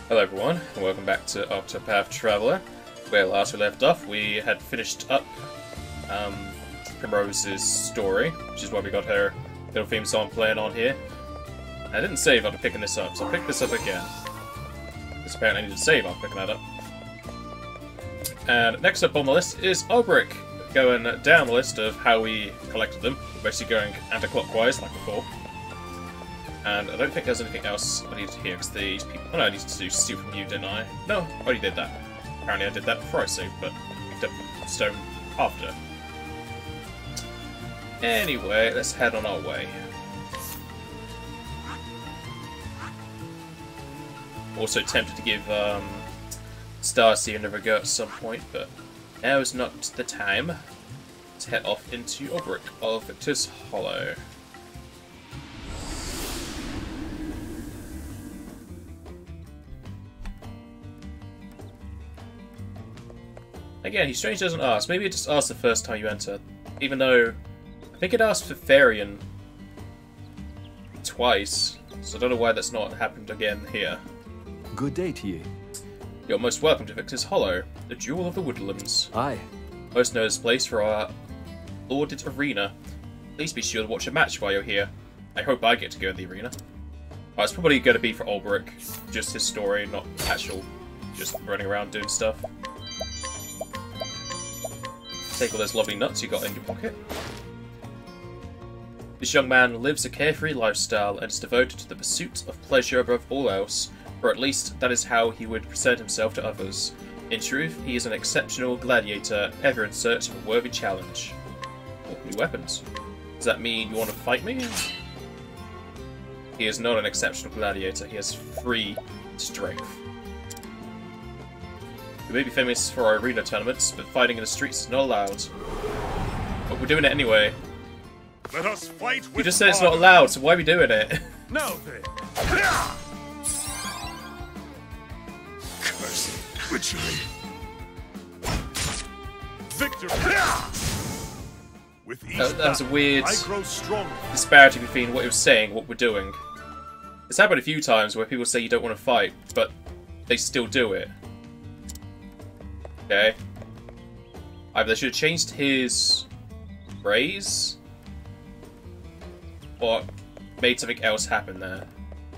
Hello everyone, and welcome back to Octopath Traveler. Where last we left off, we had finished up Primrose's story, which is why we got her little theme song playing on here. I didn't save after picking this up, so I'll pick this up again. Because apparently I need to save after picking that up. And next up on the list is Olberic, going down the list of how we collected them, basically going anti-clockwise like before. And I don't think there's anything else I need to hear, because these people... Oh no, I needed to do steal from you, didn't I? No, I already did that. Apparently I did that before I saved, but picked up stone after. Anyway, let's head on our way. Also tempted to give Starseer another go at some point, but now is not the time. Let's head off into Olberic of Victor's Hollow. Again, he strange doesn't ask. Maybe it just asks the first time you enter. Even though I think it asked for Therian twice, so I don't know why that's not happened again here. Good day to you. You're most welcome to Victor's Hollow, the Jewel of the Woodlands. Aye. Most known place for our lauded arena. Please be sure to watch a match while you're here. I hope I get to go in the arena. It's probably going to be for Olberic, just his story, not actual, just running around doing stuff. Take all those lovely nuts you got in your pocket. This young man lives a carefree lifestyle and is devoted to the pursuit of pleasure above all else, or at least that is how he would present himself to others. In truth, he is an exceptional gladiator, ever in search of a worthy challenge. Oh, new weapons. Does that mean you want to fight me? He is not an exceptional gladiator, he has 3 strength. We may be famous for our arena tournaments, but fighting in the streets is not allowed. But we're doing it anyway. Let us fight with You just said it's not allowed, so why are we doing it? Now then. Cursed witchery. Victory. With each That was a weird I grow stronger. disparity between what he was saying and what we're doing. It's happened a few times where people say you don't want to fight, but they still do it. Okay. Either they should have changed his phrase, or made something else happen there.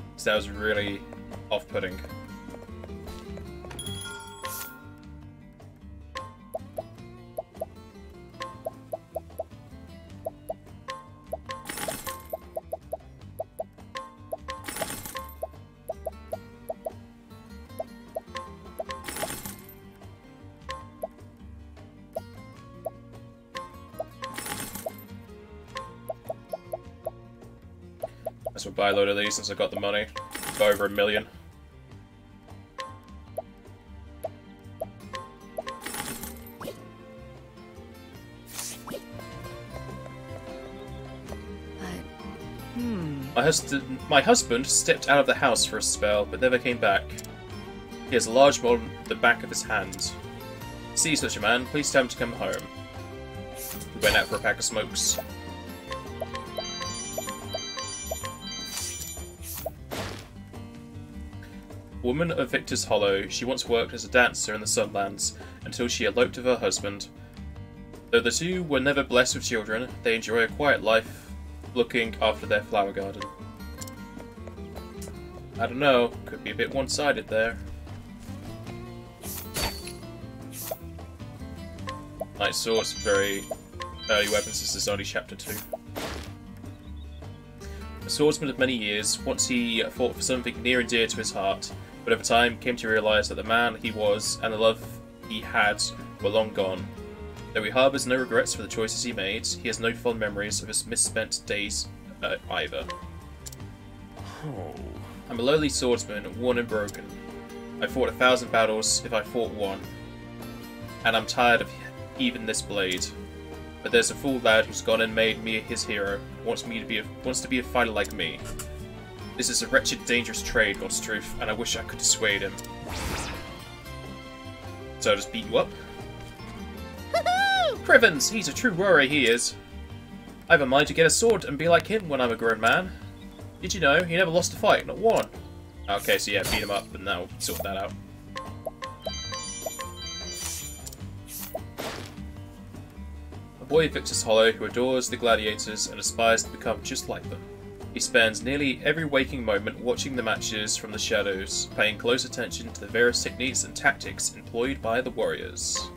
Because that was really off-putting. Let's buy a load of these since I got the money. Go over 1 million. My husband stepped out of the house for a spell, but never came back. He has a large mole on the back of his hand. See such a man, please tell him to come home. We went out for a pack of smokes. Woman of Victor's Hollow, she once worked as a dancer in the Sunlands until she eloped with her husband. Though the two were never blessed with children, they enjoy a quiet life looking after their flower garden. I don't know, could be a bit one-sided there. Light Sword's very early weapons, this is only chapter 2. A swordsman of many years, once he fought for something near and dear to his heart, but over time came to realise that the man he was and the love he had were long gone. Though he harbours no regrets for the choices he made, he has no fond memories of his misspent days either. Oh. I'm a lowly swordsman, worn and broken. I fought 1,000 battles if I fought one, and I'm tired of even this blade. But there's a fool lad who's gone and made me his hero, wants to be a fighter like me. This is a wretched, dangerous trade, God's truth, and I wish I could dissuade him. So I'll just beat you up? Crivens! He's a true warrior, he is. I have a mind to get a sword and be like him when I'm a grown man. Did you know he never lost a fight, not one? Okay, so yeah, beat him up, and that'll sort that out. A boy Victor's Hollow who adores the gladiators and aspires to become just like them. He spends nearly every waking moment watching the matches from the shadows, paying close attention to the various techniques and tactics employed by the warriors.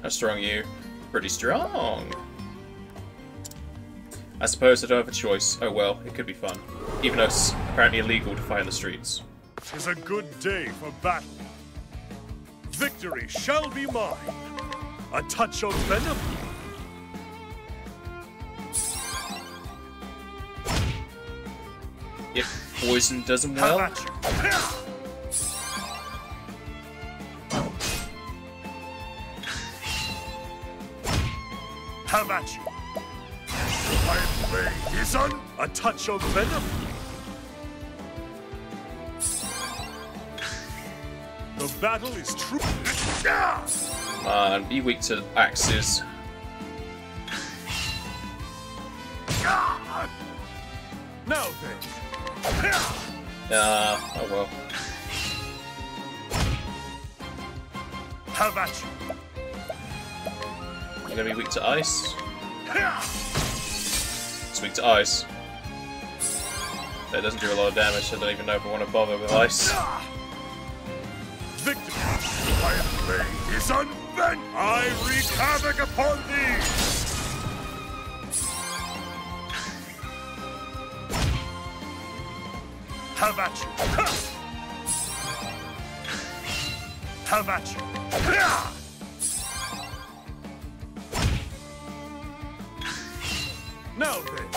How strong are you? Pretty strong. I suppose I don't have a choice. Oh well, it could be fun. Even though it's apparently illegal to fight in the streets. Is a good day for battle. Victory shall be mine. A touch of venom. If poison does him well. How about you? How about you? My blade is on a touch of venom. The battle is true. Come on, be weak to axes. Now then. Oh well. How about you? You're gonna be weak to ice? It's weak to ice. That doesn't do a lot of damage, I don't even know if I want to bother with ice. Victory! My blade is unbent! I wreak havoc upon thee! How about you? How about you? Now then.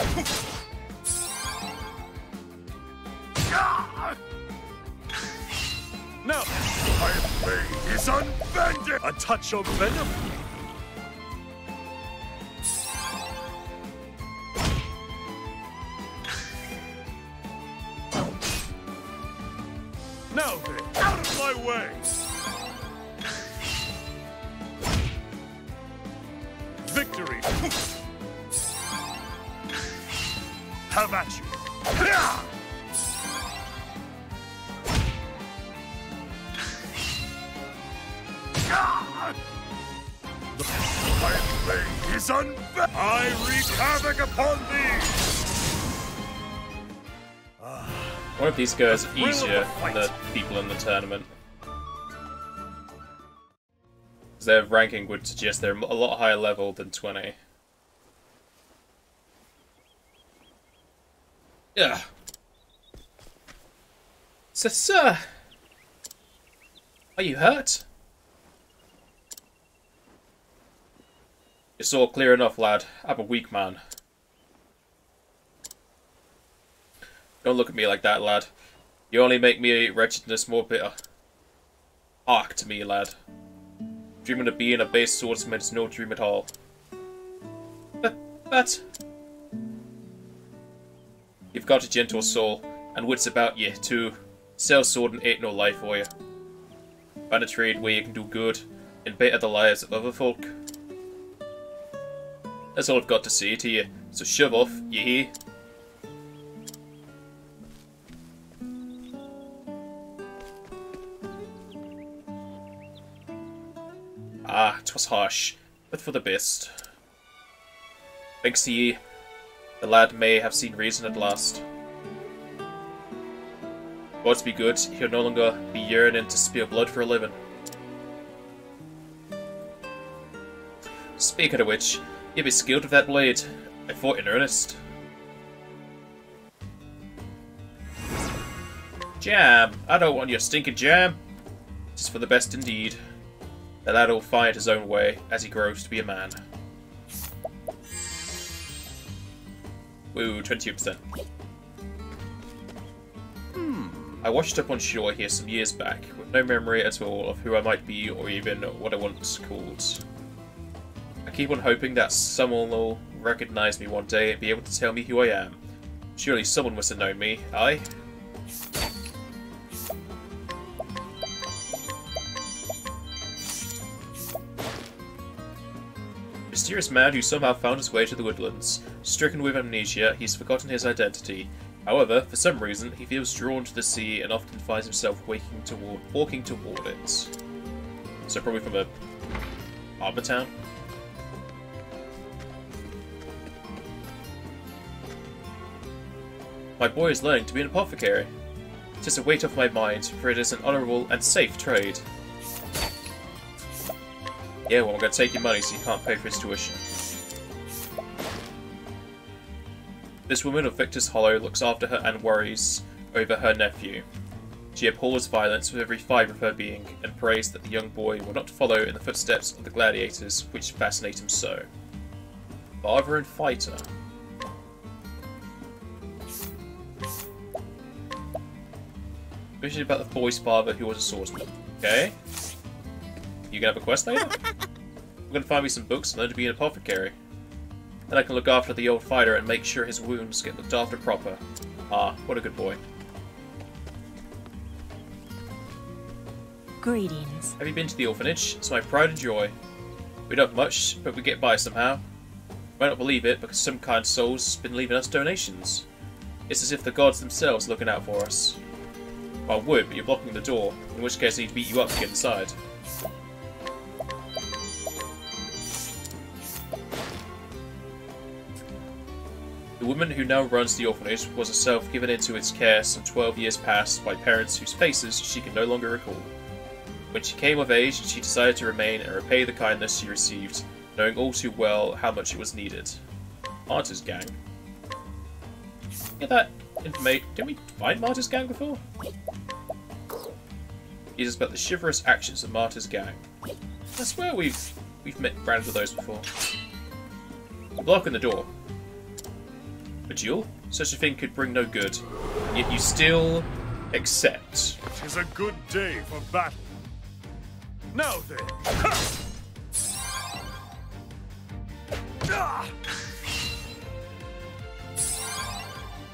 Now, my blade is unbended. A touch of venom. Now then, out of my way! Victory! How about you? My blade is unbent! I wreak havoc upon thee! One of these guys are easier than the people in the tournament. Their ranking would suggest they're a lot higher level than 20. Yeah. So, sir, are you hurt? It's all clear enough, lad. I'm a weak man. Don't look at me like that, lad. You only make me wretchedness more bitter. Hark to me, lad. Dreaming of being a base swordsman is no dream at all. But... You've got a gentle soul, and wits about you, too. Sell sword and ain't no life for you. Find a trade where you can do good, and better the lives of other folk. That's all I've got to say to you, so shove off, you hear? Ah, 'twas harsh, but for the best. Thanks to ye, the lad may have seen reason at last. Gods be good, he'll no longer be yearning to spill blood for a living. Speaking of which, you be skilled with that blade. I fought in earnest. Jam! I don't want your stinking jam! It's for the best indeed. The lad will find his own way as he grows to be a man. Woo, 22%. I washed up on shore here some years back, with no memory at all of who I might be or even what I once called. I keep on hoping that someone will recognize me one day and be able to tell me who I am. Surely someone must have known me, aye? mysterious man who somehow found his way to the woodlands. Stricken with amnesia, he's forgotten his identity. However, for some reason, he feels drawn to the sea and often finds himself walking toward it. So probably from a harbour town? My boy is learning to be an apothecary. It is a weight off my mind, for it is an honourable and safe trade. Yeah, well, I'm going to take your money so you can't pay for his tuition. This woman of Victor's Hollow looks after her and worries over her nephew. She abhors violence with every fibre of her being, and prays that the young boy will not follow in the footsteps of the gladiators which fascinate him so. Father and fighter. Especially about the boy's father who was a swordsman. Okay. You gonna have a quest later? I'm gonna find me some books and learn to be an apothecary. Then I can look after the old fighter and make sure his wounds get looked after proper. Ah, what a good boy. Greetings. Have you been to the orphanage? It's my pride and joy. We don't have much, but we get by somehow. You might not believe it, because some kind soul's been leaving us donations. It's as if the gods themselves are looking out for us. Well, I would, but you're blocking the door, in which case I need to beat you up to get inside. The woman who now runs the orphanage was herself given into its care some 12 years past by parents whose faces she can no longer recall. When she came of age, she decided to remain and repay the kindness she received, knowing all too well how much it was needed. Martyr's Gang. Get that information. Didn't we find Martyr's Gang before? It is about the chivalrous actions of Martyr's Gang. I swear we've met branded with those before. We're blocking the door. A duel? Such a thing could bring no good. Yet you still accept. It is a good day for battle. Now then. Ha! Ah!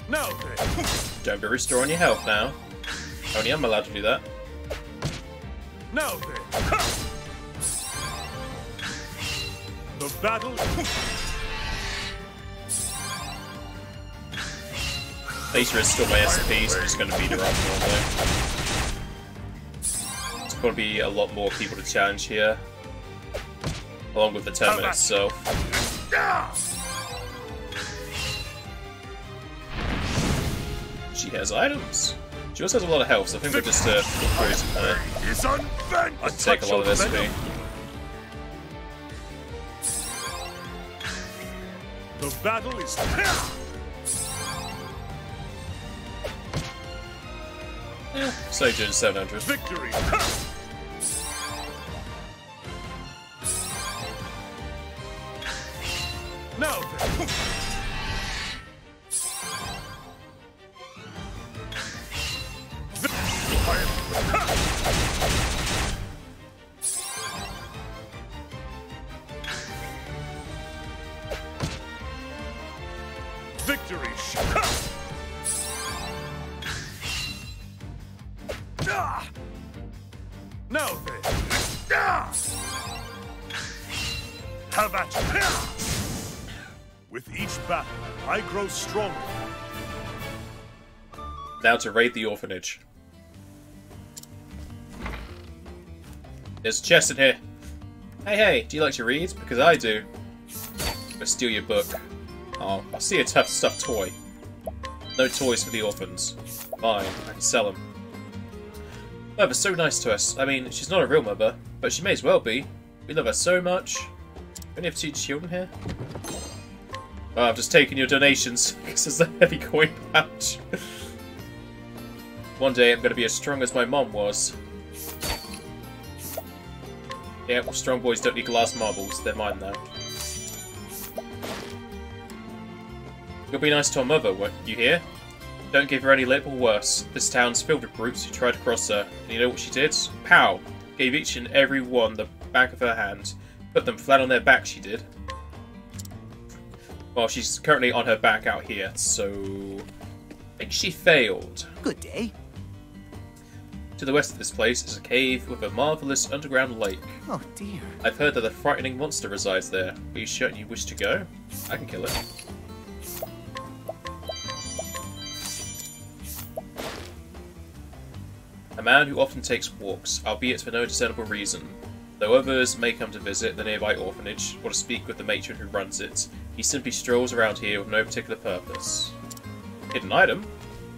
Now then. Don't be restoring your health now. Only I'm allowed to do that. Now then. Ha! The battle. Later is still my SMP, so I'm just going to beat her up normally. There's going to be a lot more people to challenge here, along with the tournament itself. She has items. She also has a lot of health, so I think we're just look through it. I take a lot of SP. The battle is. So you did 700. Victory! Now then. Victory! Now then! Have at it! With each battle, I grow stronger. Now to raid the orphanage. There's a chest in here. Hey, do you like to read? Because I do. I'm gonna steal your book. Oh, I see a tough stuffed toy. No toys for the orphans. Fine, I can sell them. Mother's so nice to us. I mean, she's not a real mother, but she may as well be. We love her so much. Don't you have to teach children here? Oh, I've just taken your donations, because there's a heavy coin pouch. One day I'm going to be as strong as my mom was. Yeah, well, strong boys don't need glass marbles. They're mine now. You'll be nice to our mother, won't you hear? Don't give her any lip or worse. This town's filled with brutes who tried to cross her. And you know what she did? Pow! Gave each and every one the back of her hand. Put them flat on their back, she did. Well, she's currently on her back out here, so I think she failed. Good day. To the west of this place is a cave with a marvellous underground lake. Oh dear. I've heard that a frightening monster resides there. Are you certain you wish to go? I can kill it. A man who often takes walks, albeit for no discernible reason. Though others may come to visit the nearby orphanage, or to speak with the matron who runs it, he simply strolls around here with no particular purpose. Hidden item?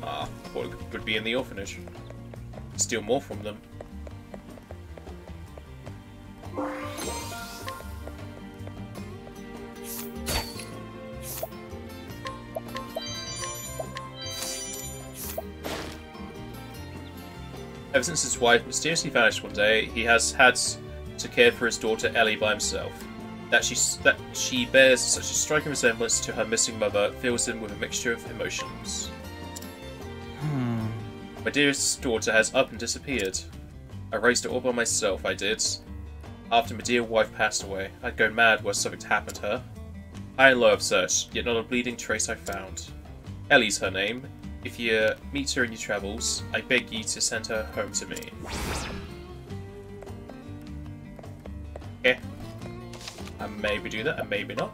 Ah, I thought it would be in the orphanage. Steal more from them. Ever since his wife mysteriously vanished one day, he has had to care for his daughter Ellie by himself. That she bears such a striking resemblance to her missing mother fills him with a mixture of emotions. My dearest daughter has up and disappeared. I raised her all by myself, I did. After my dear wife passed away, I'd go mad were something to happen to her. High and low I've searched, yet not a bleeding trace I found. Ellie's her name. If you meet her in your travels, I beg you to send her home to me. Okay. I maybe do that, and maybe not.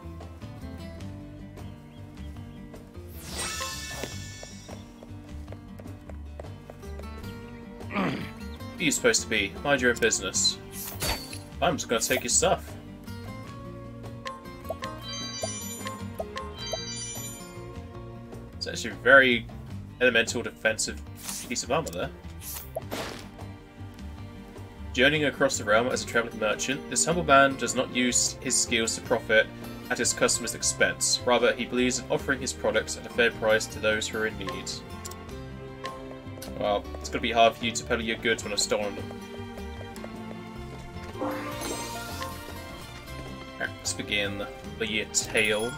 Who are you supposed to be? Mind your own business. I'm just gonna take your stuff. It's actually a very elemental defensive piece of armor there. Journeying across the realm as a traveling merchant, this humble man does not use his skills to profit at his customers' expense. Rather, he believes in offering his products at a fair price to those who are in need. Well, it's going to be hard for you to peddle your goods when I've stolen them. Alright, let's begin the tale.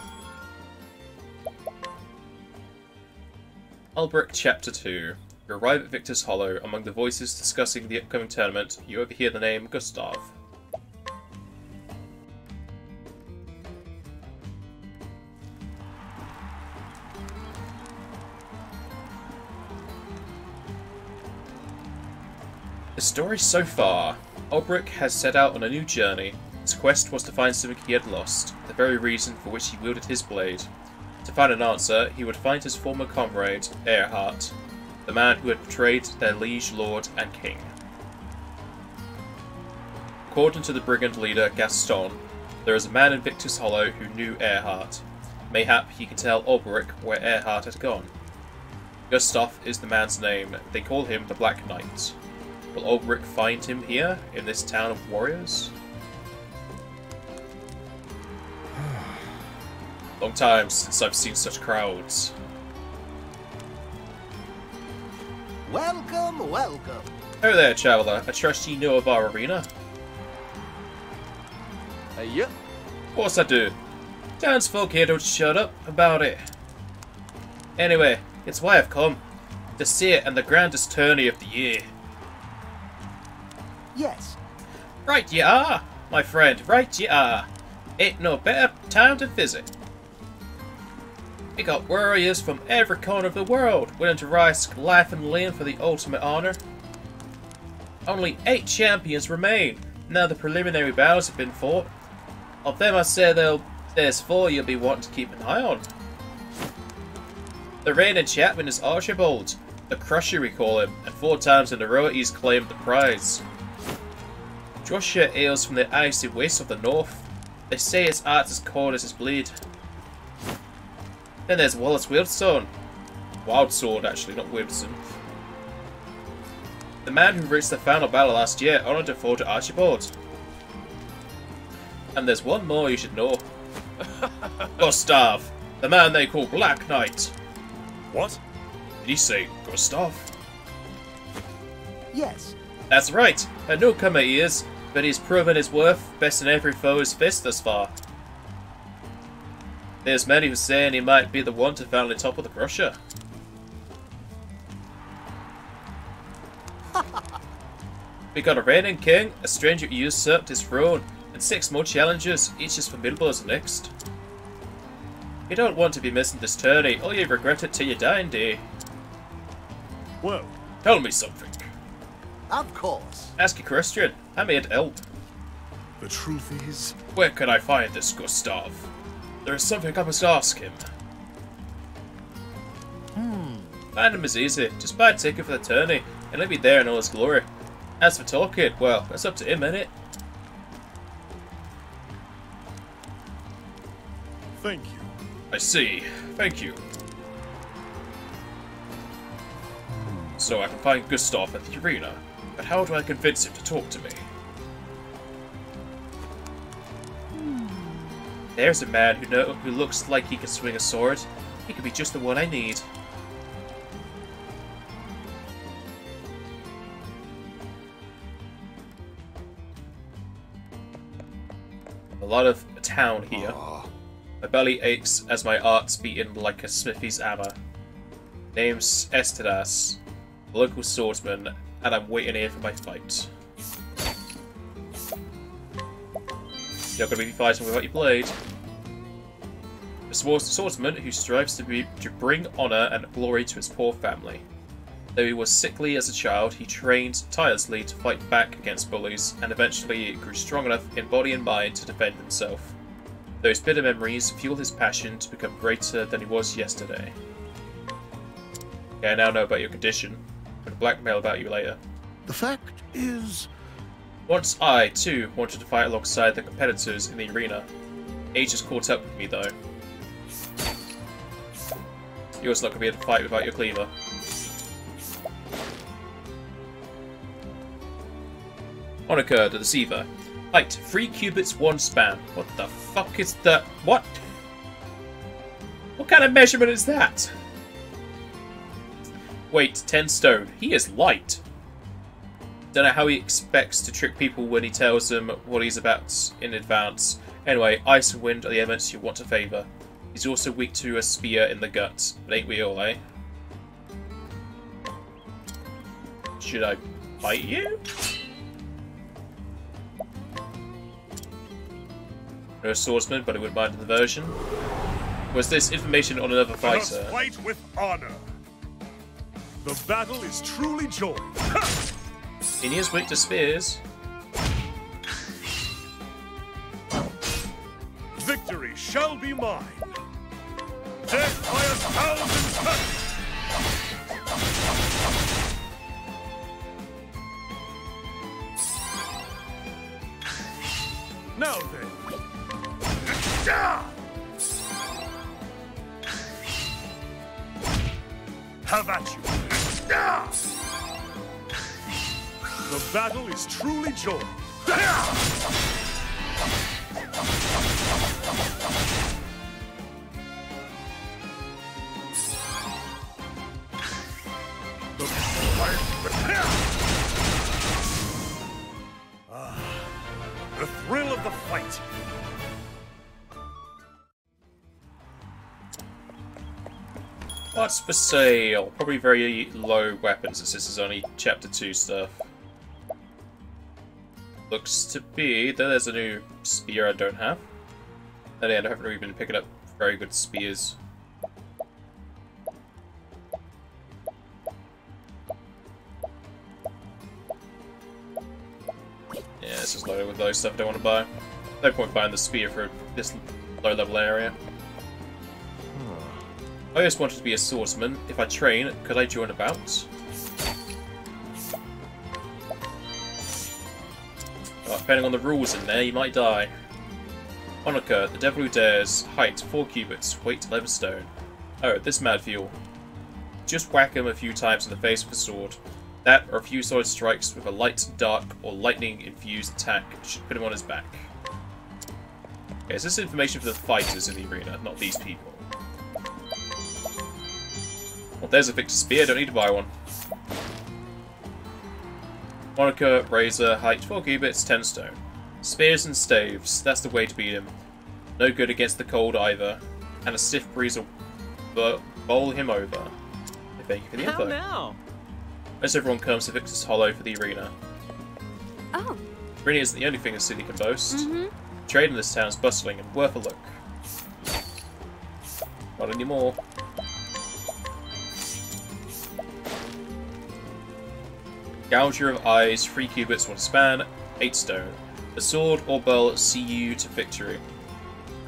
Olberic Chapter 2. You arrive at Victor's Hollow. Among the voices discussing the upcoming tournament, you overhear the name Gustav. The story so far. Olberic has set out on a new journey. His quest was to find something he had lost, the very reason for which he wielded his blade. To find an answer, he would find his former comrade, Earhart, the man who had betrayed their liege lord and king. According to the brigand leader Gaston, there is a man in Victor's Hollow who knew Earhart. Mayhap he can tell Olberic where Earhart had gone. Gustav is the man's name. They call him the Black Knight. Will Olberic find him here, in this town of warriors? Long time since I've seen such crowds. Welcome, welcome. Oh there, traveller. I trust you know of our arena? Yep. Of course I do. Townsfolk here don't shut up about it. Anyway, it's why I've come. To see it and the grandest tourney of the year. Yes. Right you are, my friend, right you are. Ain't no better time to visit. We got warriors from every corner of the world, willing to risk life and limb for the ultimate honour. Only 8 champions remain, now the preliminary battles have been fought. Of them I say there's 4 you'll be wanting to keep an eye on. The reigning champion is Archibald, the Crusher we call him, and 4 times in a row he's claimed the prize. Joshua hails from the icy wastes of the north. They say his heart's as cold as his blade. Then there's Wallace Wildstone. Wildsword, actually, not Wilson. The man who reached the final battle last year, honoured to fall to Archibald. And there's one more you should know. Gustav, the man they call Black Knight. What? Did he say Gustav? Yes. That's right. A newcomer he is, but he's proven his worth, besting every foe's fist thus far. There's many who saying he might be the one to finally topple the Crusher. We got a reigning king, a stranger who usurped his throne, and 6 more challengers, each as formidable as the next. You don't want to be missing this tourney, or you regret it till your dying day. Well, Tell me something. Of course. Ask a question. I'm here to help. The truth is, Where can I find this Gustav? There is something I must ask him. Find him is easy. Just buy a ticket for the tourney, and he'll be there in all his glory. As for talking, well, that's up to him, innit? thank you. I see. Thank you. So I can find Gustav at the arena, but how do I convince him to talk to me? There's a man who looks like he can swing a sword. He could be just the one I need. A lot of town here. My belly aches as my heart's beating like a smithy's hammer. Name's Estedas, a local swordsman, and I'm waiting here for my fight. You're not going to be fighting without your blade. A swordsman who strives to bring honour and glory to his poor family. Though he was sickly as a child, he trained tirelessly to fight back against bullies, and eventually grew strong enough in body and mind to defend himself. Those bitter memories fuel his passion to become greater than he was yesterday. Okay, I now know about your condition. I'm going to blackmail about you later. The fact is... Once I, too, wanted to fight alongside the competitors in the arena. Age has caught up with me, though. You're also not going to be able to fight without your cleaver. Monica, the Deceiver. Height, 3 cubits, 1 span. What the fuck is that? What? What kind of measurement is that? Weight, 10 stone. He is light. Don't know how he expects to trick people when he tells them what he's about in advance. Anyway, ice and wind are the elements you want to favour. He's also weak to a spear in the gut. But ain't we all, eh? Should I fight you? No swordsman, but I wouldn't mind the diversion. Was this information on another Let us fighter? fight with honor. The battle is truly joined. He is weak to spears. Victory shall be mine. Death by 1,000 cuts. Now then. Have at you. The battle is truly joined. The thrill of the fight. What's for sale? Probably very low weapons, as this is only Chapter 2 stuff. Looks to be that there's a new spear I don't have. And I haven't really been picking up very good spears. Yeah, this is loaded with those stuff I don't want to buy. No point buying the spear for this low level area. I always wanted to be a swordsman. If I train, could I join a bout? Oh, depending on the rules in there, you might die. Monica, the devil who dares. Height, 4 cubits. Weight, 11 stone. Oh, this mad fuel. Just whack him a few times in the face with a sword. That, or a few solid strikes with a light, dark, or lightning-infused attack should put him on his back. Okay, so this is information for the fighters in the arena, not these people. Well, there's a Victor Spear, don't need to buy one. Monica, Razor, height 4 cubits, 10 stone. Spears and staves, that's the way to beat him. No good against the cold either. And a stiff breeze will bowl him over. Thank you for the info. Now? Most everyone comes to Victor's Hollow for the arena. Oh. The arena isn't the only thing the city can boast. Trade in this town is bustling and worth a look. Not anymore. Gouger of eyes, 3 cubits, 1 span, 8 stone. The sword or bow see you to victory.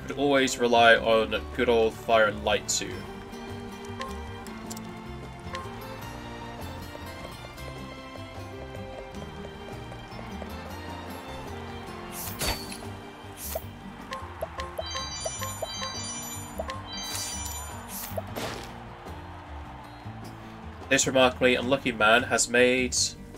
Could always rely on good old fire and light too. This remarkably unlucky man has made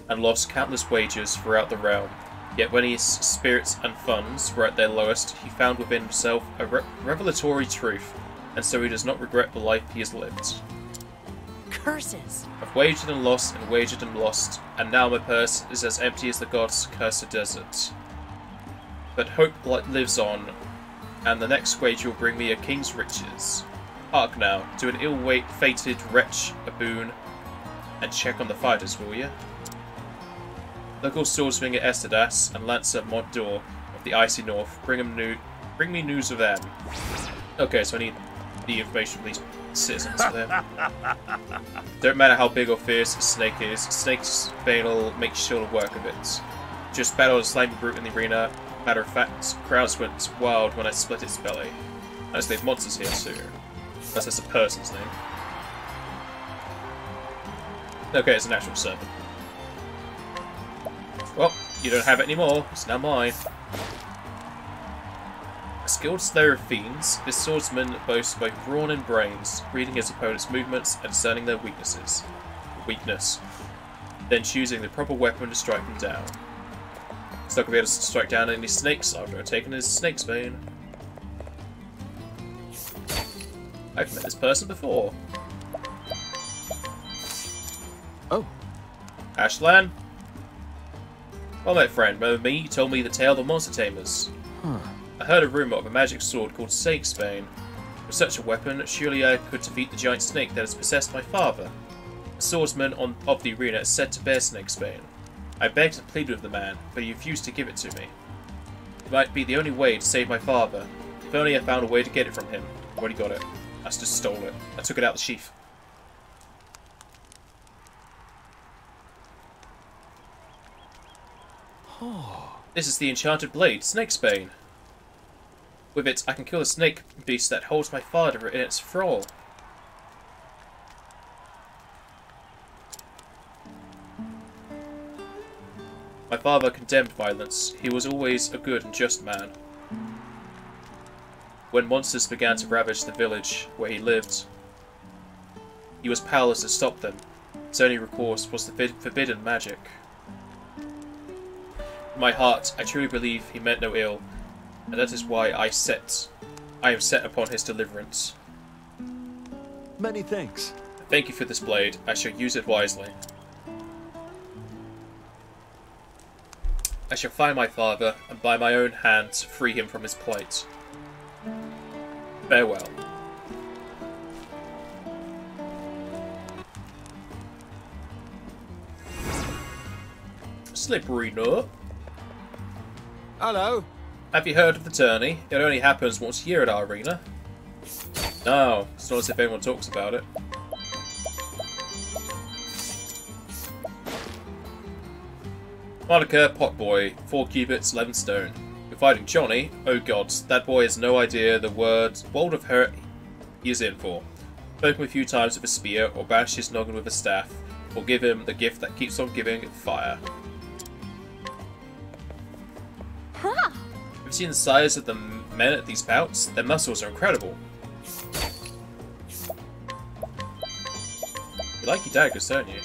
and lost countless wagers throughout the realm. Yet when his spirits and funds were at their lowest, he found within himself a revelatory truth, and so he does not regret the life he has lived. Curses. I've wagered and lost, and now my purse is as empty as the gods' cursed desert. But hope lives on, and the next wager will bring me a king's riches. Hark now, to an ill-fated wretch a boon, and check on the fighters, will ye? Local swordswinger Estedas and Lancer Montdor of the Icy North, bring me news of them. Okay, so I need the information from these citizens for them. Don't matter how big or fierce a snake is, Snake's Bane will make sure to work of it. Just battled a slimy brute in the arena. Matter of fact, crowds went wild when I split its belly. Notice they have monsters here too. Unless that's a person's name. Okay, it's an actual serpent. Well, you don't have it anymore. It's now mine. A skilled slayer of fiends, this swordsman boasts both brawn and brains, reading his opponent's movements and discerning their weaknesses. Then choosing the proper weapon to strike them down. He's not going to be able to strike down any snakes after taking his snake's bane. I've met this person before. Oh. Ashlan? Well met, friend. Remember me? You told me the tale of the monster tamers. Huh. I heard a rumour of a magic sword called Snake's Bane. With such a weapon, surely I could defeat the giant snake that has possessed my father. A swordsman of the arena is said to bear Snake's Bane. I begged and pleaded with the man, but he refused to give it to me. It might be the only way to save my father. If only I found a way to get it from him. I've already got it. I just stole it. I took it out of the sheath. This is the enchanted blade, Snake's Bane. With it, I can kill the snake beast that holds my father in its thrall. My father condemned violence. He was always a good and just man. When monsters began to ravage the village where he lived, he was powerless to stop them. His only recourse was the forbidden magic. In my heart, I truly believe he meant no ill, and that is why I am set upon his deliverance. Many thanks. Thank you for this blade. I shall use it wisely. I shall find my father, and by my own hands free him from his plight. Farewell. Slippery nut. Hello. Have you heard of the tourney? It only happens once a year at our arena. No, it's not as if anyone talks about it. Monica, Potboy, 4 cubits, 11 stone. You're fighting Johnny? Oh god, that boy has no idea the world of hurt he is in for. Poke him a few times with a spear, or bash his noggin with a staff, or give him the gift that keeps on giving, fire. Huh. Have you seen the size of the men at these bouts? Their muscles are incredible. You like your daggers, don't you?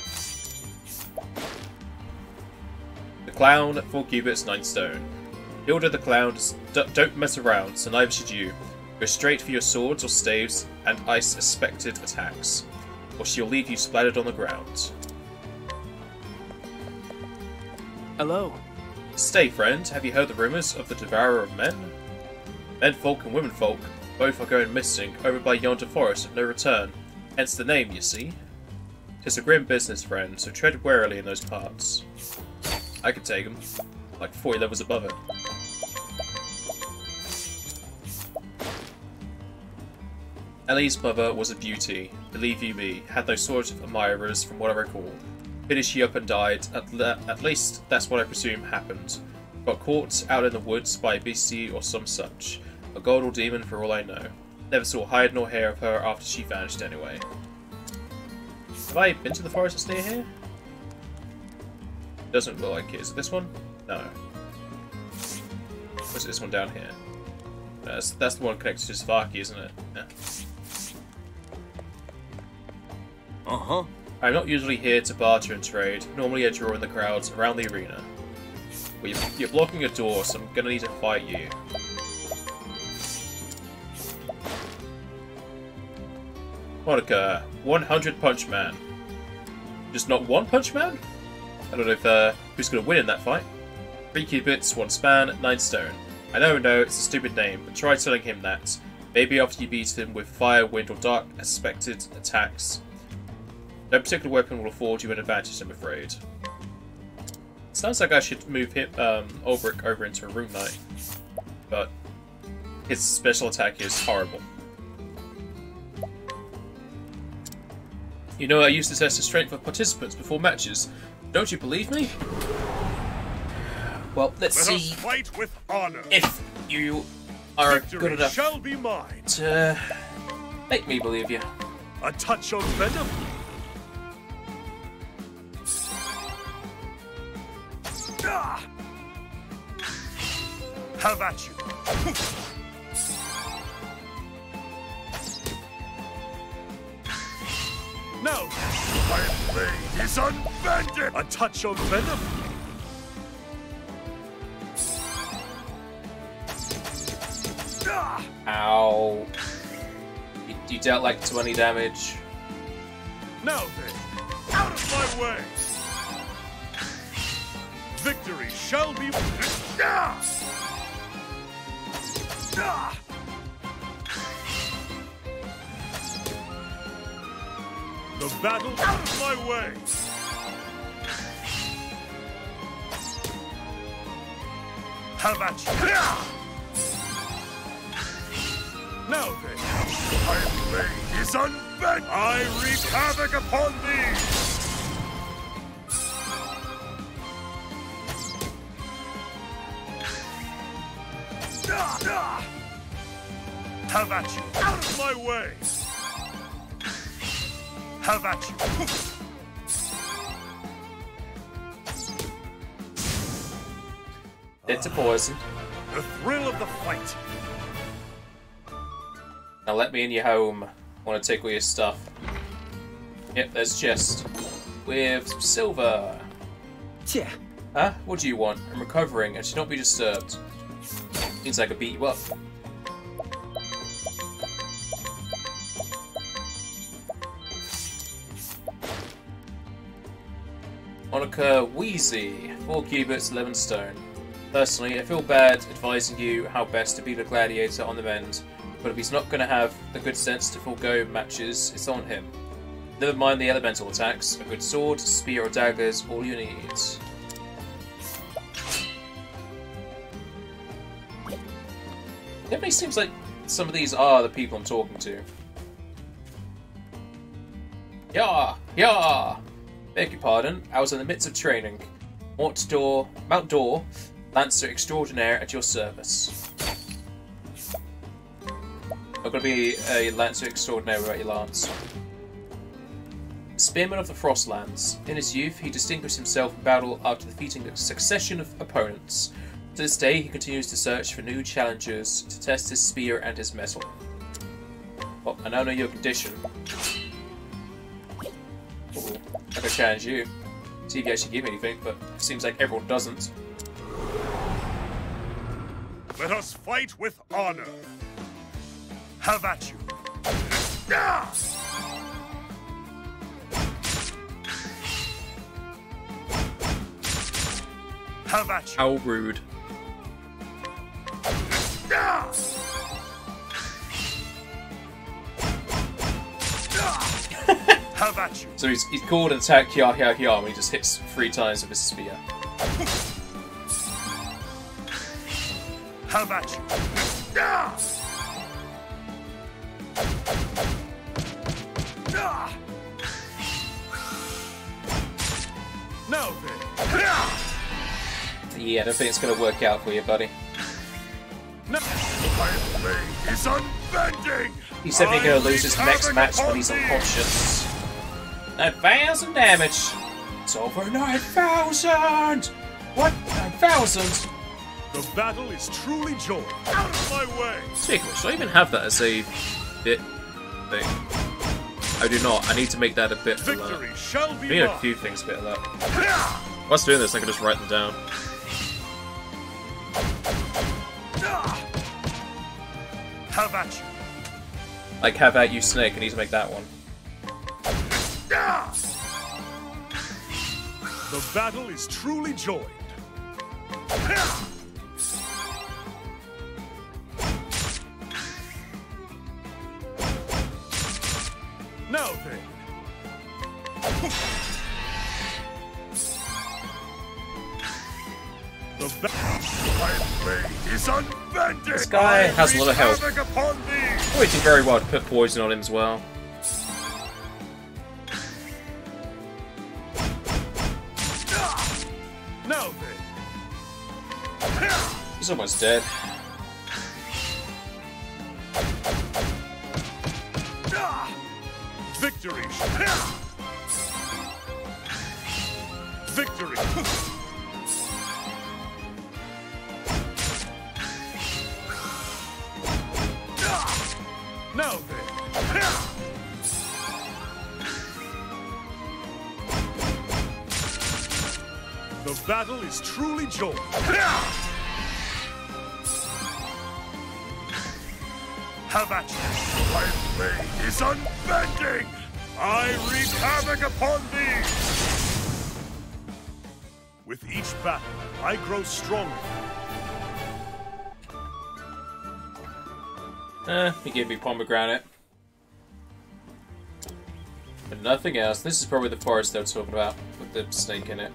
The clown, 4 cubits, 9 stone. Hilda the clown don't mess around, so neither should you. Go straight for your swords or staves and ice expected attacks, or she'll leave you splattered on the ground. Hello. Stay, friend. Have you heard the rumours of the devourer of men? Menfolk and womenfolk both are going missing over by yonder forest of no return. Hence the name, you see. 'Tis a grim business, friend, so tread warily in those parts. I could take him, like 40 levels above it. Ellie's mother was a beauty, believe you me, had no sort of admirers from what I recall. finished you up and died. At least that's what I presume happened. Got caught out in the woods by a beastie or some such. A god or demon for all I know. Never saw hide nor hair of her after she vanished anyway. Have I been to the forest that's near here? Doesn't look like it. Is it this one? No. Or is it this one down here? That's the one connected to Svaki, isn't it? Yeah. Uh-huh. I'm not usually here to barter and trade. Normally I draw in the crowds around the arena. Well, you're blocking a door, so I'm gonna need to fight you. Monica, 100 Punch Man. Just not one Punch Man? I don't know if who's gonna win in that fight. 3 cubits, 1 span, 9 stone. I know, it's a stupid name, but try telling him that. Maybe after you beat him with fire, wind, or dark aspected attacks. No particular weapon will afford you an advantage, I'm afraid. Sounds like I should move him, Olberic over into a Rune Knight, but his special attack is horrible. You know, I used to test the strength of participants before matches. Don't you believe me? Well, let's see Let us fight with honor. if you are Victory good enough shall be mine. to make me believe you. A touch of venom. Ah! Have at you. Now, my blade is unbended. A touch of venom. Ah! Ow. You dealt like 20 damage. Now then, out of my way. Victory shall be. Ah! Ah! The battle out of my way. Have at you. Ah! Now then, my blade is unbent. I wreak havoc upon thee. Have at you! Out of my way! Have at you! It's a poison. The thrill of the fight! Now let me in your home. I want to take all your stuff. Yep, there's a chest. With some silver. Yeah. Huh? What do you want? I'm recovering and should not be disturbed. Means I could beat you up. Monica Wheezy, 4 cubits, 11 stone. Personally, I feel bad advising you how best to beat a gladiator on the mend, but if he's not going to have the good sense to forego matches, it's on him. Never mind the elemental attacks, a good sword, spear or dagger is all you need. Definitely seems like some of these are the people I'm talking to. Yeah! Beg your pardon, I was in the midst of training. Mount Dor, Lancer Extraordinaire at your service. Not gonna be a Lancer Extraordinaire without your lance. Spearman of the Frostlands. In his youth, he distinguished himself in battle after defeating a succession of opponents. To this day, he continues to search for new challengers to test his spear and his metal. Well, I now know your condition. Ooh, I could challenge you. See if you actually give me anything, but it seems like everyone doesn't. Let us fight with honor. Have at you. Ah! Have at you. How rude. Ah! Have at you. So he's called an attack Yah Yah Yah and he just hits 3 times with his spear. Have at you. Ah! Ah! then. Yeah, I don't think it's going to work out for you, buddy. Now, my blade is unbending. He's definitely going to lose his next match when he's unconscious. 9,000 damage! It's over 9,000! What? 9,000? The battle is truly joined. Out of my way! Speaking of which, do I even have that as a bit thing? I do not. I need to make that a bit for that. Victory shall be I need a mine. few things a bit of that. Whilst doing this, I can just write them down. Have at you. Like, have at you, Snake. I need to make that one. The battle is truly joined. Now then. The my blade is unbending. This guy has a lot of health. Havoc upon thee. Oh, he did very well to put poison on him as well. Now then. He's almost dead. Victory. Victory. Now then. The battle is truly joined. Have at you. My blade is unbending. I wreak havoc upon thee. With each battle, I grow stronger. He gave me pomegranate. But nothing else. This is probably the forest they're talking about, with the snake in it.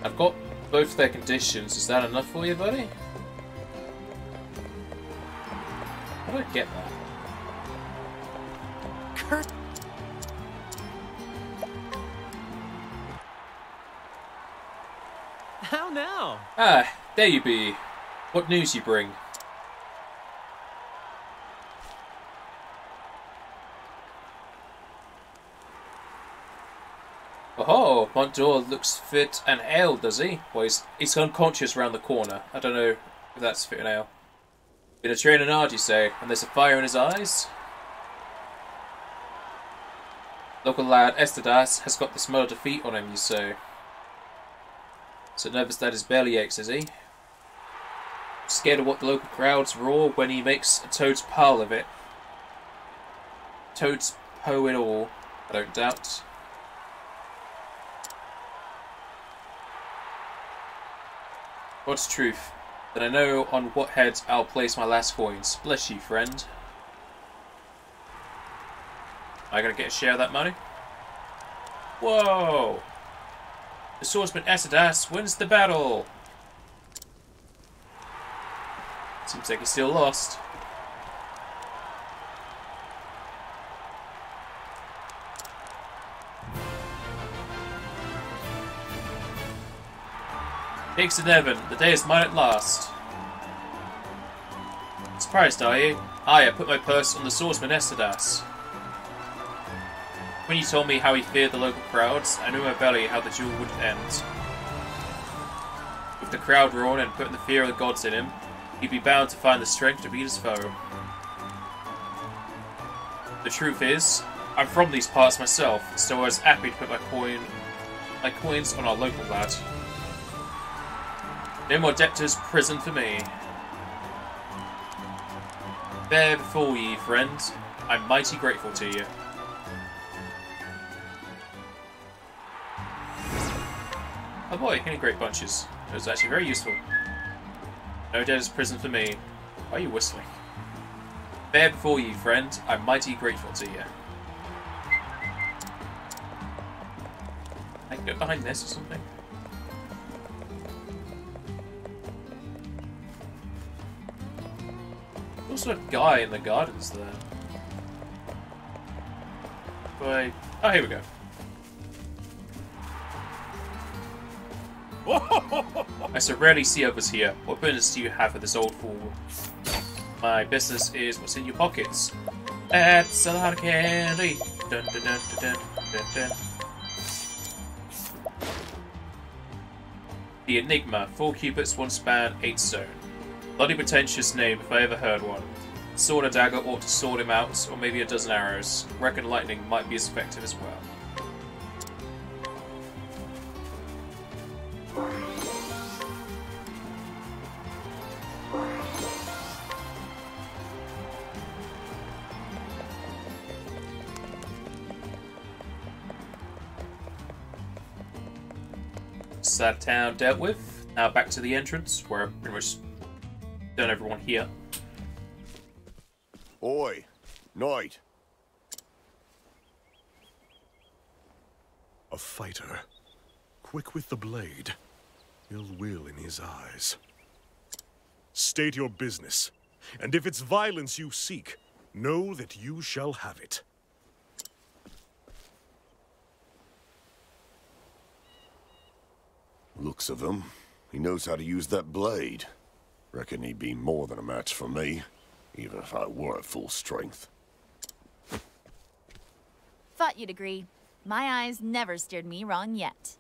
I've got both their conditions. Is that enough for you, buddy? How do I get that? Curse. How now? Ah, there you be. What news you bring? Oh, Montdor looks fit and ale, does he? Well, he's unconscious around the corner. I don't know if that's fit and ale. Been a training hard, you say, and there's a fire in his eyes? Local lad Estedas has got the smell of defeat on him, you say. So nervous that his belly aches, is he? Scared of what the local crowds roar when he makes a toad's pile of it. Toad's po it all, I don't doubt. What's truth? Then I know on what head I'll place my last coins. Bless you, friend. Am I gonna get a share of that money? Whoa! The swordsman Estedas wins the battle! Seems like he's still lost. Higgs and Evan, the day is mine at last. Surprised, are you? Aye, I put my purse on the swordsman Estedas. When you told me how he feared the local crowds, I knew in my belly how the duel would end. With the crowd roaring and putting the fear of the gods in him, he'd be bound to find the strength to beat his foe. The truth is, I'm from these parts myself, so I was happy to put my coins on our local lad. No more debtors' prison for me. Bear before ye, friend. I'm mighty grateful to you. Oh boy, any great bunches. It was actually very useful. No debtors' prison for me. Why are you whistling? Bear before ye, friend. I'm mighty grateful to you. I can go behind this or something. Also a guy in the gardens there. But oh, here we go. I so rarely see others here. What business do you have with this old fool? My business is what's in your pockets. That's a lot of candy. Dun, dun, dun, dun, dun, dun. The Enigma, 4 cubits, 1 span, 8 stone. Bloody pretentious name if I ever heard one. Sword and dagger ought to sword him out, or maybe a dozen arrows. Reckon lightning might be as effective as well. That town dealt with. Now back to the entrance, where I've pretty much done everyone here. Oi, Knight. A fighter, quick with the blade, ill will in his eyes. State your business, and if it's violence you seek, know that you shall have it. Looks of him, he knows how to use that blade. Reckon he'd be more than a match for me, even if I were at full strength. Thought you'd agree. My eyes never steered me wrong yet.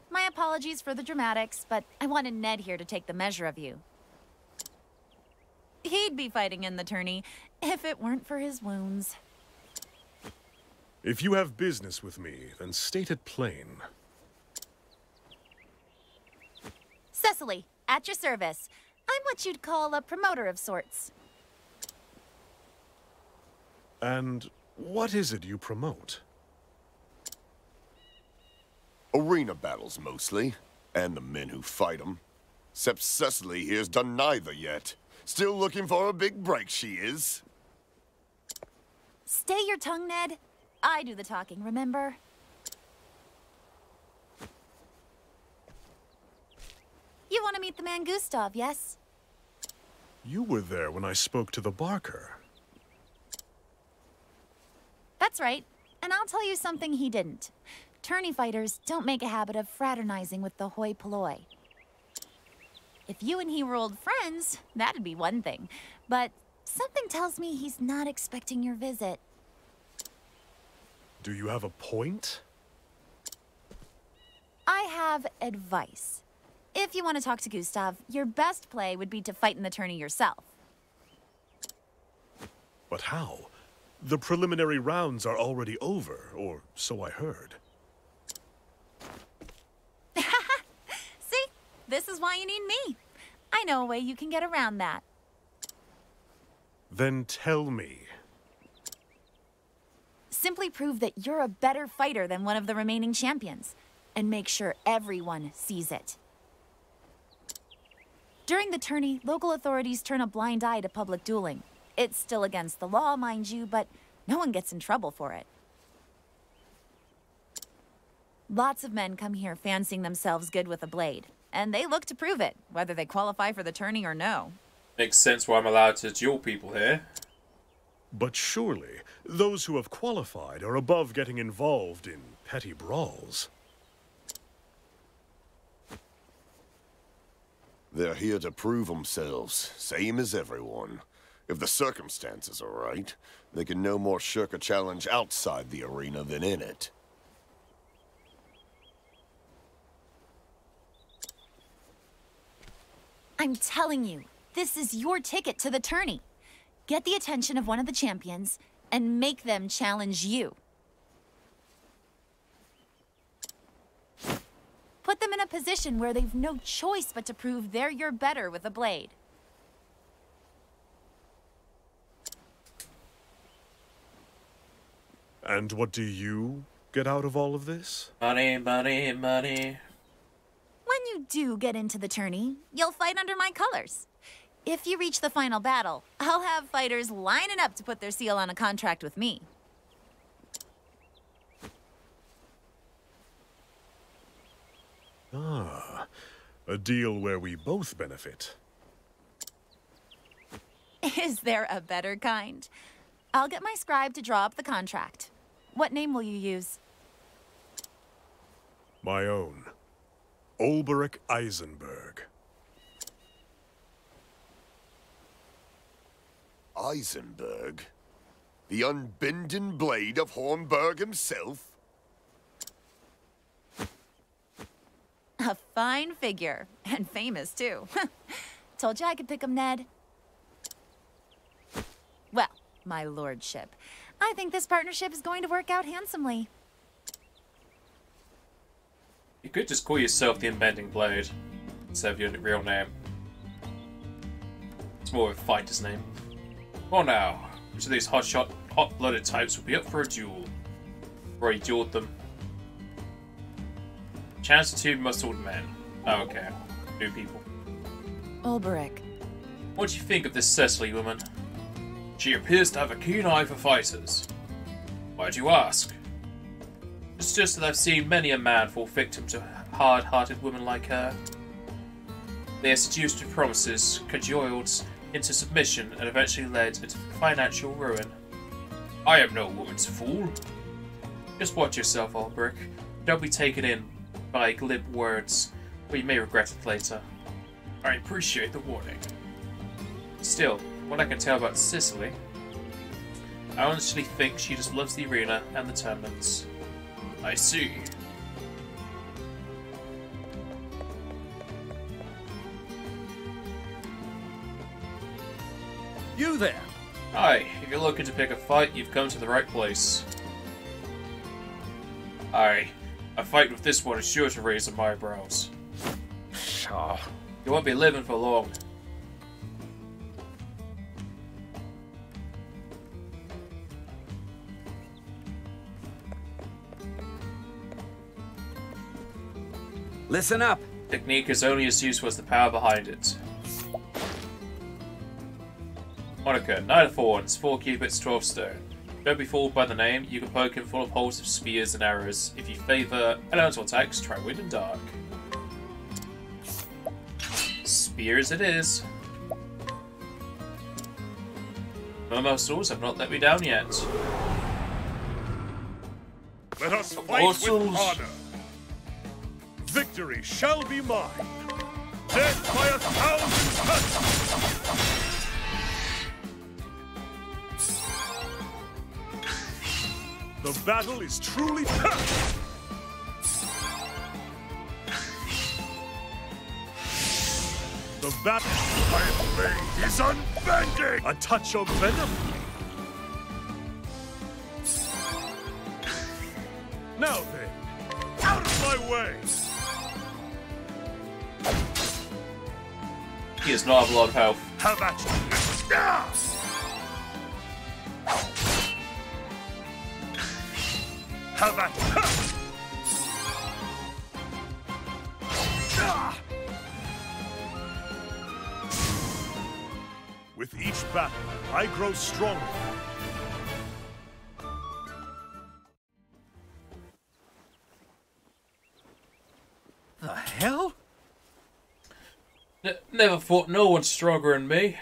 My apologies for the dramatics, but I wanted Ned here to take the measure of you. He'd be fighting in the tourney if it weren't for his wounds. If you have business with me, then state it plain. Cecily, at your service. I'm what you'd call a promoter of sorts. And what is it you promote? Arena battles, mostly. And the men who fight them. Except Cecily here's done neither yet. Still looking for a big break, she is. Stay your tongue, Ned. I do the talking, remember? You want to meet the man Gustav, yes? You were there when I spoke to the Barker. That's right. And I'll tell you something he didn't. Tourney fighters don't make a habit of fraternizing with the hoi polloi. If you and he were old friends, that'd be one thing. But something tells me he's not expecting your visit. Do you have a point? I have advice. If you want to talk to Gustav, your best play would be to fight in the tourney yourself. But how? The preliminary rounds are already over, or so I heard. See? This is why you need me. I know a way you can get around that. Then tell me. Simply prove that you're a better fighter than one of the remaining champions, and make sure everyone sees it. During the tourney, local authorities turn a blind eye to public dueling. It's still against the law, mind you, but no one gets in trouble for it. Lots of men come here fancying themselves good with a blade, and they look to prove it, whether they qualify for the tourney or no. Makes sense why I'm allowed to duel people here. But surely, those who have qualified are above getting involved in petty brawls. They're here to prove themselves, same as everyone. If the circumstances are right, they can no more shirk a challenge outside the arena than in it. I'm telling you, this is your ticket to the tourney. Get the attention of one of the champions, and make them challenge you. Put them in a position where they've no choice but to prove they're your better with a blade. And what do you get out of all of this? Money, money, money. When you do get into the tourney, you'll fight under my colors. If you reach the final battle, I'll have fighters lining up to put their seal on a contract with me. Ah, a deal where we both benefit. Is there a better kind? I'll get my scribe to draw up the contract. What name will you use? My own. Olberic Eisenberg. Eisenberg? The unbending blade of Hornburg himself? A fine figure. And famous, too. Told you I could pick him, Ned. Well, my lordship, I think this partnership is going to work out handsomely. You could just call yourself the Unbending Blade instead of your real name. It's more of a fighter's name. Well now, which of these hot-blooded types will be up for a duel? Already dueled them. Chance of 2 muscled men. Oh, okay. New people. Olberic. What do you think of this Cecily woman? She appears to have a keen eye for fighters. Why do you ask? It's just that I've seen many a man fall victim to hard-hearted women like her. They are seduced with promises, cajoled into submission, and eventually led into financial ruin. I am no woman's fool. Just watch yourself, Olberic. Don't be taken in by glib words, or you may regret it later. I appreciate the warning. Still, what I can tell about Cicely, I honestly think she just loves the arena and the tournaments. I see. You there? Hi, if you're looking to pick a fight, you've come to the right place. Aye, a fight with this one is sure to raise some eyebrows. Pshaw. You won't be living for long. Listen up. Technique is only as useful as the power behind it. Monica, Knight of Thorns, 4 cubits, 12 stone. Don't be fooled by the name, you can poke him full of holes of spears and arrows. If you favour elemental attacks, try Wind and Dark. Spears it is. My muscles have not let me down yet. Let us fight with honor. Victory shall be mine. Death by 1,000 cuts. The battle is truly tough. The battle my blade is unbending. A touch of venom. Now then, out of my way. He does not have a lot of health. Have at you. Ah! Have at you. Ah! With each battle, I grow stronger. The hell? Never thought no one's stronger than me.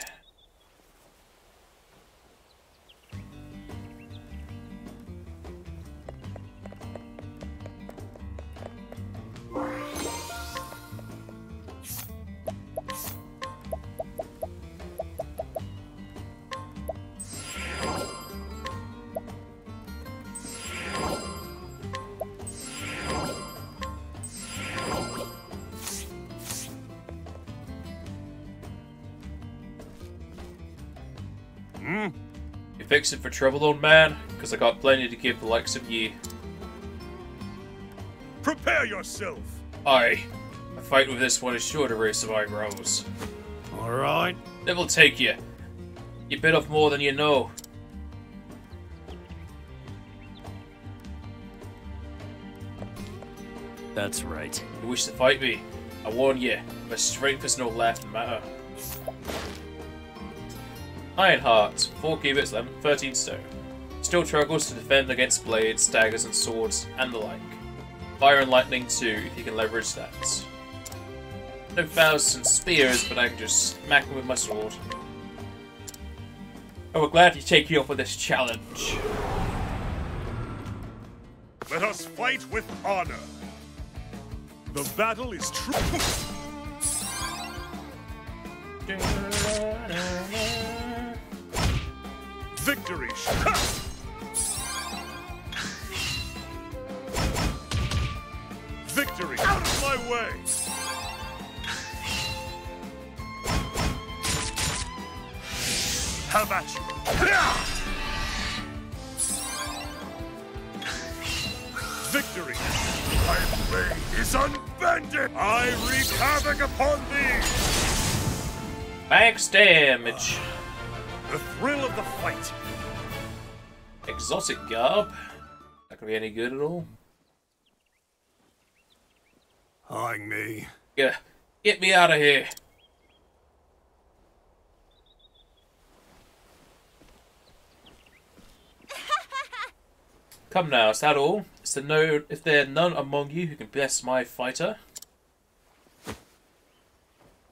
You fixing for trouble, old man? Because I got plenty to give the likes of ye. Prepare yourself. Aye, a fight with this one is sure to raise some eyebrows. All right. Devil take you. You bit off more than you know. That's right. You wish to fight me? I warn you, my strength is no laughing matter. Ironheart, 4 cubits, 13 stone. Still struggles to defend against blades, daggers and swords, and the like. Fire and lightning too, if you can leverage that. No bows and spears, but I can just smack him with my sword. I will gladly take you up with this challenge. Let us fight with honor. The battle is true. Victory! Victory! Out of my way! Have at you! Victory! My blade is unbending! I wreak havoc upon thee! Max damage. The thrill of the fight! Exotic garb. Not gonna be any good at all. Eyeing me. Yeah, get me out of here. Come now, is that all? Is there no, if there are none among you who can best my fighter?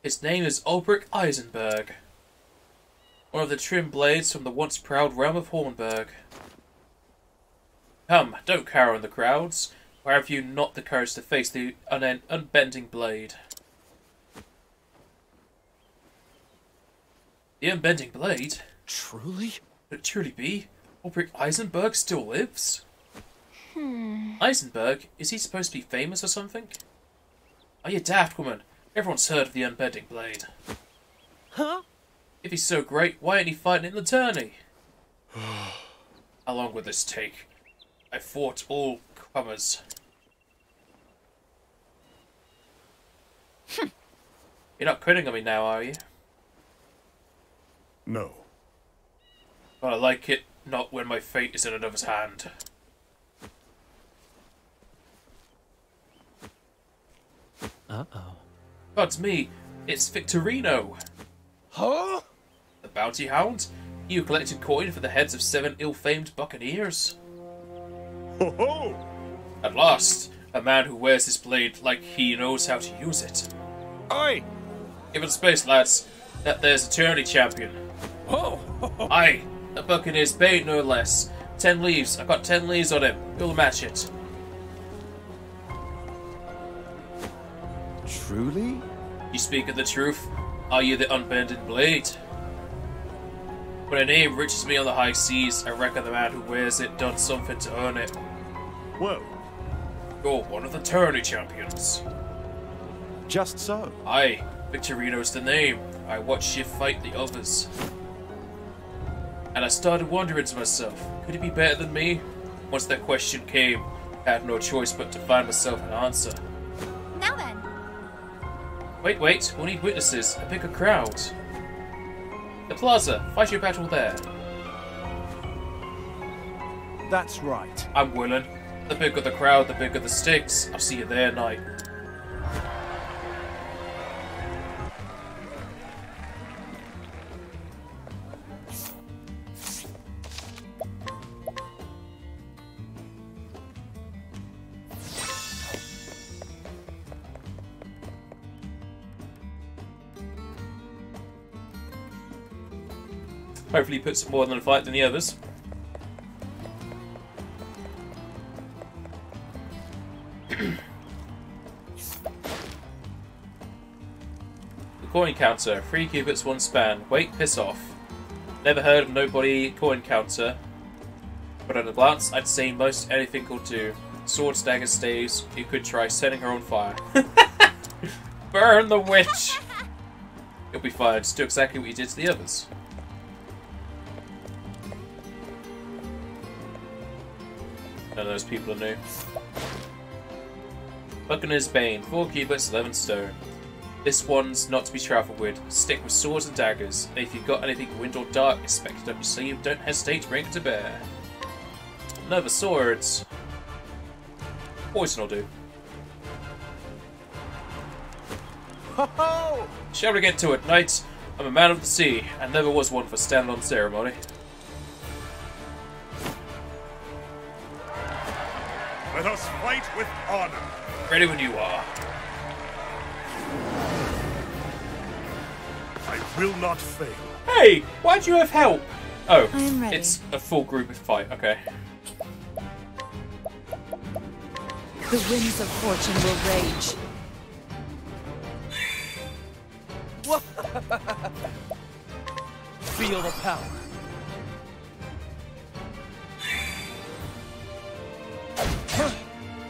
His name is Olberic Eisenberg, one of the trim blades from the once proud realm of Hornburg. Come, don't cower in the crowds, or have you not the courage to face the unbending blade? The unbending blade? Truly? Could it truly be? Olberic Eisenberg still lives? Eisenberg? Is he supposed to be famous or something? Are you daft, woman? Everyone's heard of the unbending blade. Huh? If he's so great, why ain't he fighting in the tourney? How long will this take? I fought all comers. You're not quitting on me now, are you? No. But I like it not when my fate is in another's hand. Uh-oh. God's me, it's Victorino! Huh? The bounty hound? He who collected coin for the heads of 7 ill-famed buccaneers. Ho ho! At last, a man who wears his blade like he knows how to use it. Oi! Give it space, lads. That there's a tourney champion. Whoa! Aye, the buccaneer's bait no less. 10 leaves, I got 10 leaves on him. You'll match it. Truly? You speak of the truth. Are you the unbending blade? When a name reaches me on the high seas, I reckon the man who wears it done something to earn it. Well, You're one of the tourney champions. Just so. Aye, Victorino's the name. I watched you fight the others. And I started wondering to myself, could he be better than me? Once that question came, I had no choice but to find myself an answer. Now then. Wait, we'll need witnesses, a bigger crowd. The plaza, fight your battle there. That's right. I'm willing. The bigger the crowd, the bigger the stakes. I'll see you there, knight. Hopefully he puts more than a fight than the others. The coin counter. 3 cubits, 1 span. Wait, piss off. Never heard of nobody coin counter. But at a glance, I'd say most anything will do. Swords, daggers, staves. You could try setting her on fire. Burn the witch! You'll be fine. Just do exactly what you did to the others. None of those people are new. Buccaneer's Bane, 4 cubits, 11 stone. This one's not to be trifled with. Stick with swords and daggers, and if you've got anything wind or dark expected up your sleeve, don't hesitate to bring it to bear. Another swords. Poison will do. Ho ho! Shall we get to it, knights? I'm a man of the sea, and never was one for standing on ceremony. let us fight with honor. Ready when you are. I will not fail. Hey, why'd you have help? Oh, I am ready. It's a full group fight, okay. The winds of fortune will rage. Feel the power.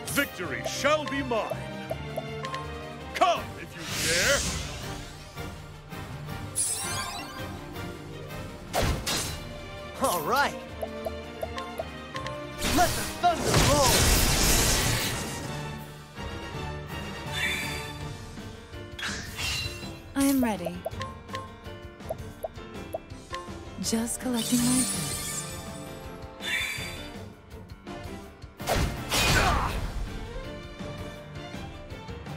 Victory shall be mine. Come, if you dare. All right. Let the thunder roll. I am ready. Just collecting my troops.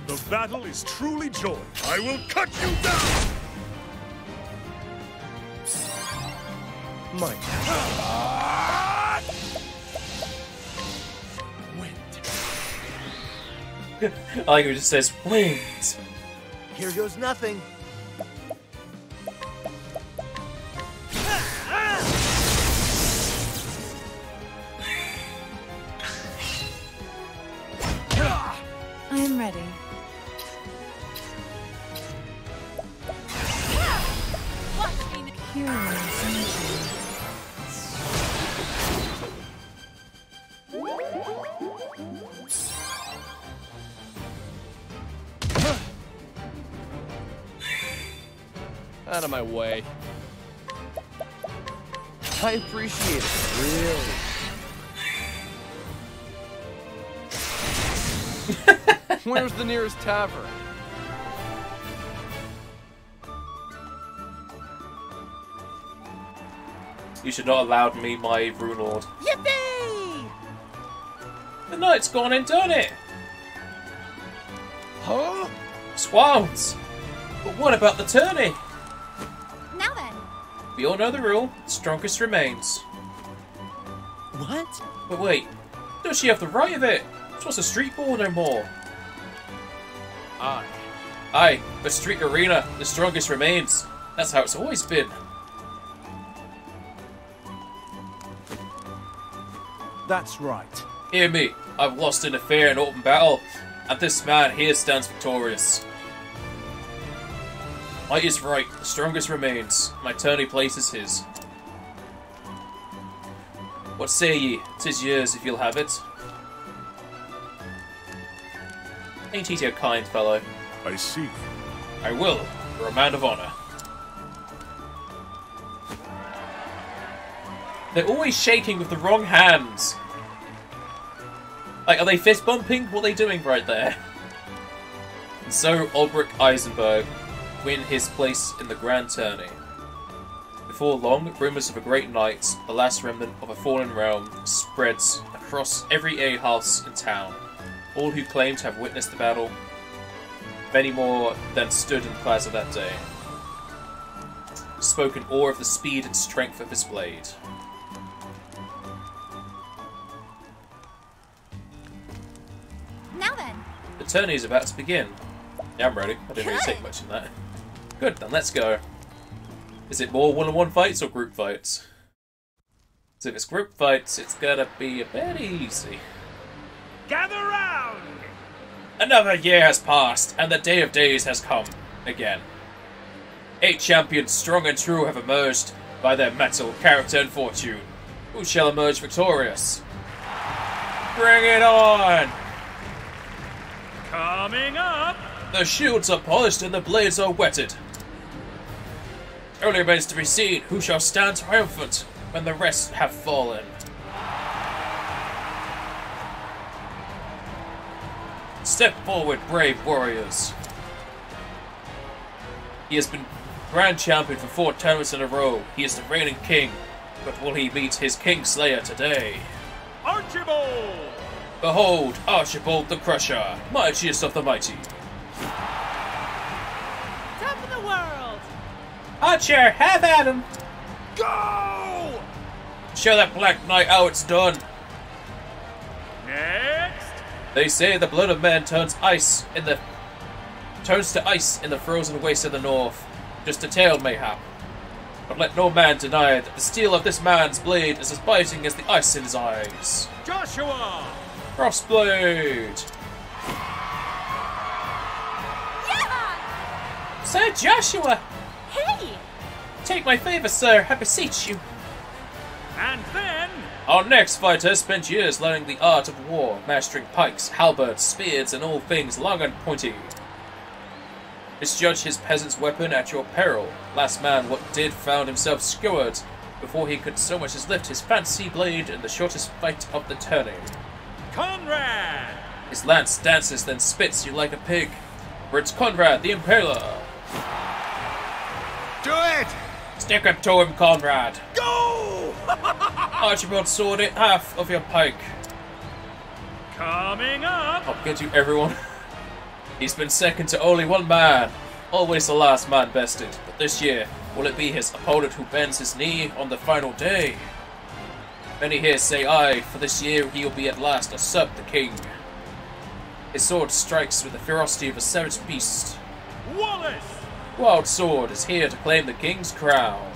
The battle is truly joined. I will cut you down! Might. I like it just says, wait. Here goes nothing. I am ready. Out of my way. I appreciate it, really. Where's the nearest tavern? You should not allow me my Rune Lord. Yippee! The night's gone and done it! Huh? Swans! But what about the tourney? Now then. We all know the rule, strongest remains. What? But wait, does she have the right of it? It's what's a street ball no more. Aye, the street arena, the strongest remains. That's how it's always been. That's right. Hear me, I've lost in a fair and open battle, and this man here stands victorious. Might is right, the strongest remains. My tourney place is his. What say ye? 'Tis yours if you'll have it. Ain't he a kind fellow? I see. I will, for a man of honor. They're always shaking with the wrong hands. Like, are they fist bumping? What are they doing right there? And so Olberic Eisenberg win his place in the grand tourney. Before long, rumours of a great night, the last remnant of a fallen realm, spreads across every alehouse in town. All who claim to have witnessed the battle, many more than stood in the plaza that day, spoke in awe of the speed and strength of his blade. Now then. The tourney is about to begin. Yeah, I'm ready. I didn't really take much in that. Good, then let's go. Is it more one-on-one fights or group fights? So if it's group fights, it's gonna be a bit easy. Gather round! Another year has passed, and the day of days has come again. 8 champions strong and true have emerged by their mettle, character, and fortune. Who shall emerge victorious? Bring it on! Coming up! The shields are polished and the blades are whetted. Only remains to be seen who shall stand triumphant when the rest have fallen. Step forward, brave warriors. He has been Grand Champion for 4 tournaments in a row. He is the reigning king, but will he meet his Kingslayer today? Archibald! Behold, Archibald the Crusher, mightiest of the mighty. Top of the world! Archer, have at him! Go! Show that Black Knight how it's done. Next! They say the blood of man turns to ice in the frozen wastes of the north. Just a tale, mayhap. But let no man deny that the steel of this man's blade is as biting as the ice in his eyes. Joshua! Crossblade! Yeah! Sir Joshua! Hey! Take my favor, sir. I beseech you. And then... Our next fighter spent years learning the art of war, mastering pikes, halberds, spears, and all things long and pointy. Misjudge his peasant's weapon at your peril. Last man what did found himself skewered before he could so much as lift his fancy blade in the shortest fight of the tourney. Conrad! His lance dances, then spits you like a pig. For it's Conrad the Impaler. Do it! Stick up to him, Conrad. Go! Archibald sword it half of your pike. Coming up! I'll get you, everyone. He's been second to only one man. Always the last man bested. But this year, will it be his opponent who bends his knee on the final day? Many here say aye, for this year he'll be at last usurped the king. His sword strikes with the ferocity of a savage beast. Wallace! Wild Sword is here to claim the king's crown.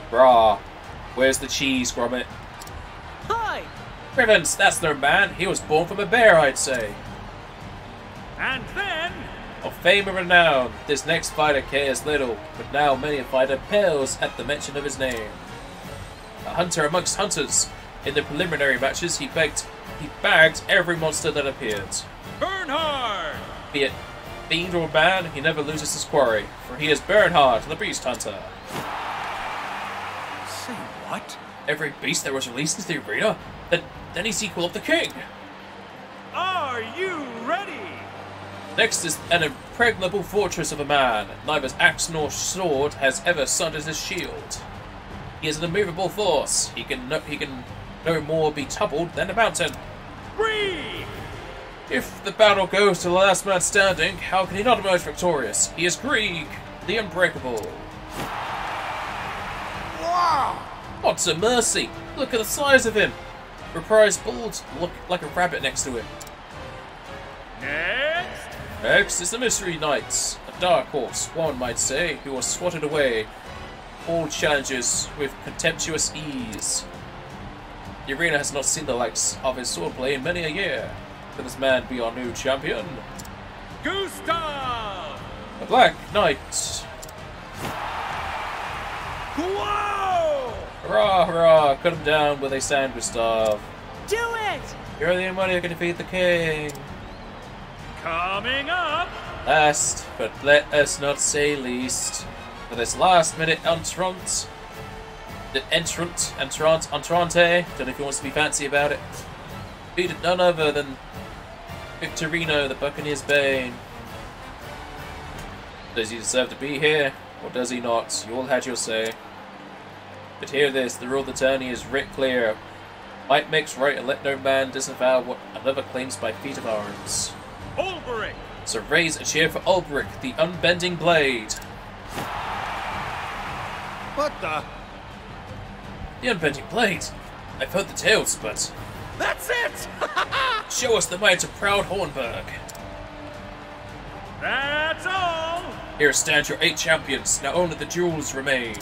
Brah. Where's the cheese, Gromit? Hi! Rivens, that's their man. He was born from a bear, I'd say. And then... Of fame and renown, this next fighter cares little, but now many a fighter pales at the mention of his name. A hunter amongst hunters, in the preliminary matches he bagged every monster that appeared. Bernhard! Be it fiend or man, he never loses his quarry, for he is Bernhard, the beast hunter. Say what? Every beast that was released into the arena, then he's equal of the king. Are you ready? Next is an impregnable fortress of a man. Neither axe nor sword has ever sundered his shield. He is an immovable force. He can no more be toppled than a mountain. Breathe! If the battle goes to the last man standing, how can he not emerge victorious? He is Greek, the unbreakable. Wow! What's a mercy? Look at the size of him. Reprise bulls look like a rabbit next to him. Next! Next is the Mystery Knights, a dark horse, one might say, who was swatted away all challenges with contemptuous ease. The arena has not seen the likes of his swordplay in many a year. Could this man be our new champion? Gustav! The Black Knight. Whoa! Hurrah, hurrah, cut him down where they stand, Gustav. Do it! You're the only one who can defeat the king. Coming up! Last, but let us not say least, for this last minute entrant, don't know if he wants to be fancy about it, beat none other than Victorino, the Buccaneer's Bane. Does he deserve to be here, or does he not? You all had your say. But hear this, the rule of the tourney is writ clear. Might makes right, and let no man disavow what another claims by feat of arms. Olberic! So raise a cheer for Olberic, the unbending blade. What the? The unbending blade? I've heard the tales, but... That's it! Show us the might of proud Hornburg. That's all! Here stand your 8 champions, now only the jewels remain.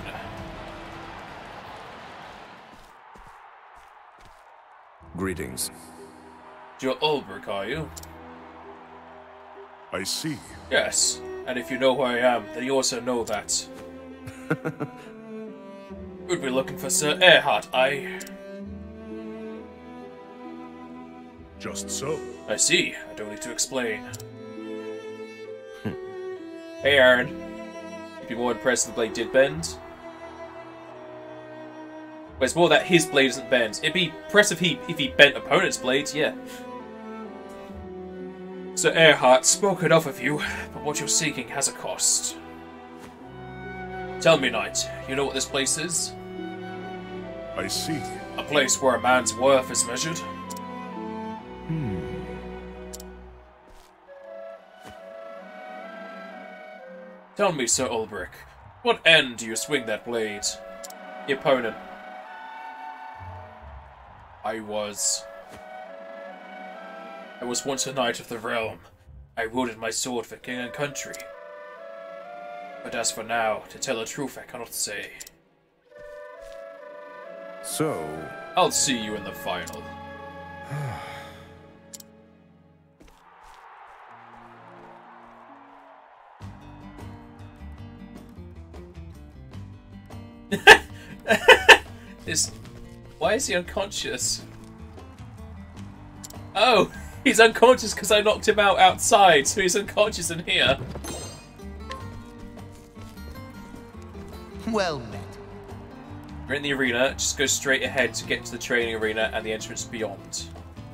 Greetings. You're Olberic, are you? I see. Yes, and if you know who I am, then you also know that. We'd be looking for Sir Erhard, Just so. I see, I don't need to explain. Hey Aaron, you'd be more impressed if the blade did bend? Well, it's more that his blade doesn't bend. It'd be impressive if he bent opponent's blades, yeah. Sir Erhard, spoke enough of you, but what you're seeking has a cost. Tell me, knight, you know what this place is? I see. A place where a man's worth is measured? Tell me, Sir Olberic, what end do you swing that blade? The opponent. I was once a knight of the realm. I wielded my sword for king and country. But as for now, to tell the truth, I cannot say. So... I'll see you in the final. Why is he unconscious? Oh, he's unconscious because I knocked him out outside, so he's unconscious in here. Well met. We're in the arena, just go straight ahead to get to the training arena and the entrance beyond.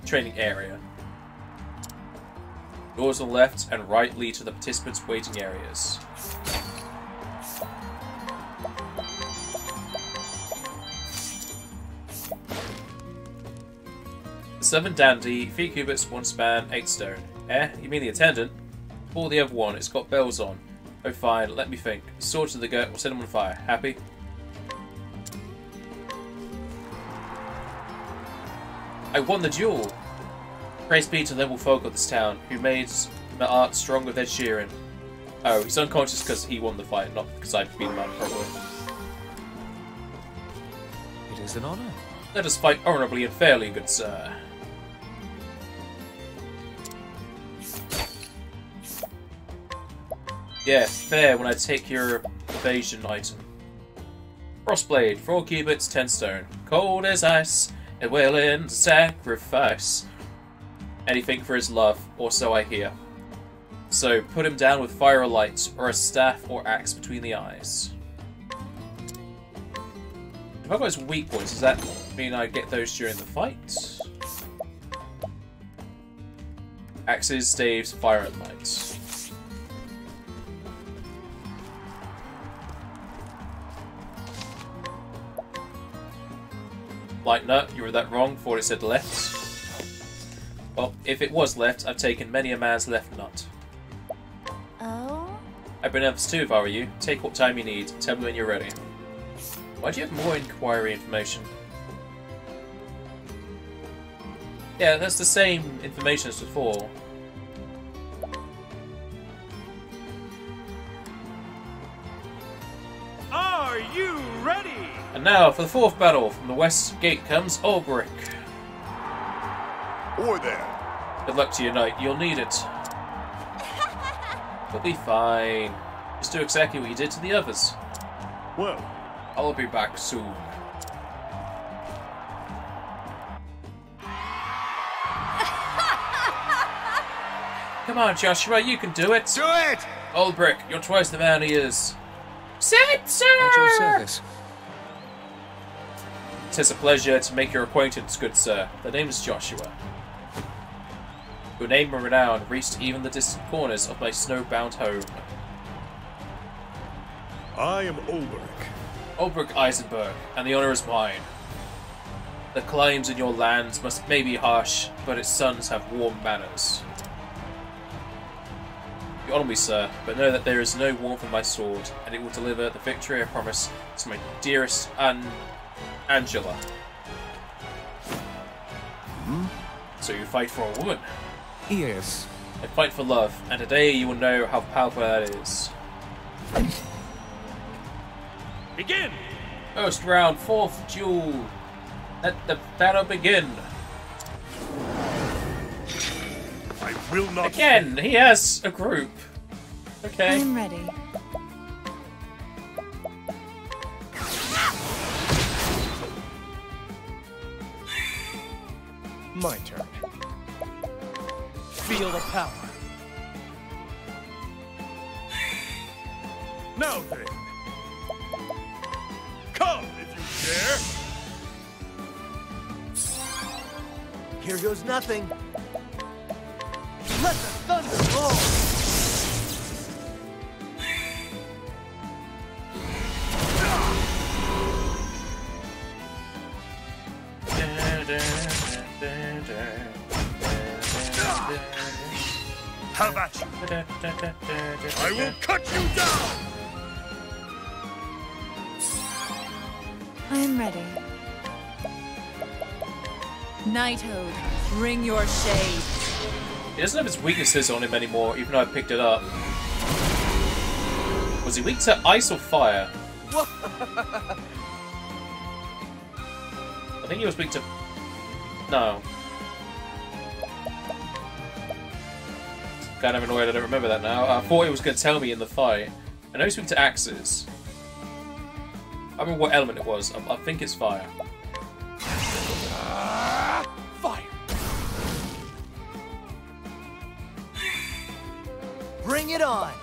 Training area. Doors on the left and right lead to the participants' waiting areas. The 7 dandy, 3 cubits, 1 span, 8 stone. Eh? You mean the attendant? Pull the other one, it's got bells on. Oh fine, let me think. Sword to the gut, we'll set him on fire. Happy? I won the duel! Praise be to the noble folk of this town, who made the art strong with their cheering. Oh, he's unconscious because he won the fight, not because I beat him up, probably. It is an honor. Let us fight honourably and fairly, good sir. Yeah, fair when I take your evasion item. Frostblade, 4 cubits, 10 stone. Cold as ice, and willing to sacrifice. Anything for his love, or so I hear. So, put him down with fire or light, or a staff or axe between the eyes. If I've got his weak points, does that mean I get those during the fight? Axes, staves, fire and light. Light nut, you were that wrong, thought it said left. Well, if it was left, I've taken many a man's left nut. Oh? I'd be nervous too if I were you. Take what time you need, tell me when you're ready. Why do you have more inquiry information? Yeah, that's the same information as before. Are you ready? And now, for the 4th battle, from the west gate comes Olberic. Or there. Good luck to your knight, you'll need it. You'll be fine. Just do exactly what you did to the others. Well, I'll be back soon. Come on, Joshua, you can do it! Do it! Olberic, you're twice the man he is. Sit, At your sir! service. Tis a pleasure to make your acquaintance, good sir. The name is Joshua. Your name and renown reached even the distant corners of my snowbound home. I am Olberic. Olberic Eisenberg, and the honour is mine. The climes in your lands may be harsh, but its sons have warm manners. You honour me, sir, but know that there is no warmth in my sword, and it will deliver the victory I promise to my dearest Angela. So you fight for a woman? Yes. I fight for love, and today you will know how powerful that is. Begin! First round, 4th duel. Let the battle begin. I will not. Again, he has a group. Okay. I'm ready. My turn. Feel the power. Now then. Come if you dare. Here goes nothing. Let the thunder roll. How about you? I will cut you down. I am ready. Knighthood, bring your shade. He doesn't have his weaknesses on him anymore, even though I picked it up. Was he weak to ice or fire? I think he was weak to... No. Kind of annoyed I don't remember that now. I thought he was going to tell me in the fight. I know he's weak to axes. I remember what element it was. I think it's fire. Fire! Bring it on!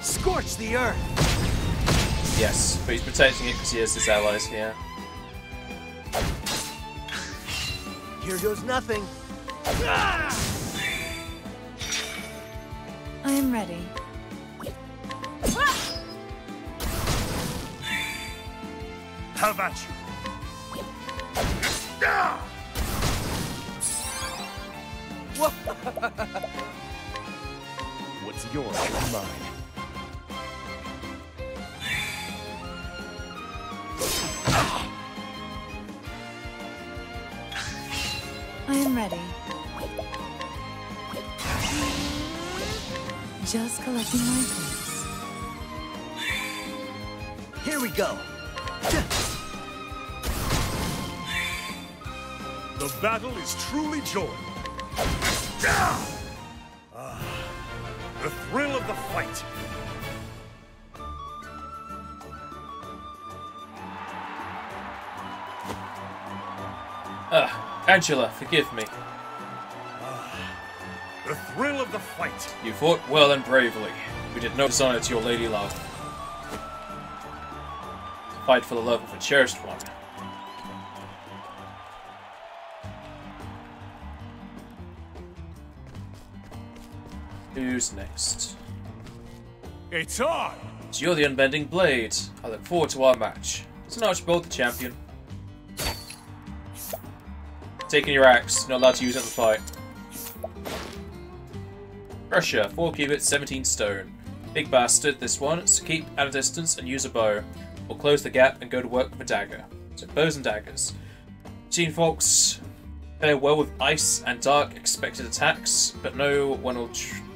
Scorch the earth! Yes, but he's protecting it because he has his allies here. Here goes nothing. I am ready. How about you? What's yours is mine. I am ready. Just collecting my things. Here we go. The battle is truly joined. The thrill of the fight. Angela, forgive me. The thrill of the fight. You fought well and bravely. We did no dishonor to your lady love. Fight for the love of a cherished one. Who's next? It's on! So you're the Unbending Blade. I look forward to our match. It's an Archibald the champion. Taking your axe, not allowed to use it in the fight. Crusher, 4 cubits, 17 stone. Big bastard, this one, so keep at a distance and use a bow. We'll close the gap and go to work with a dagger. So bows and daggers. Teen folks fare well with ice and dark expected attacks, but no one will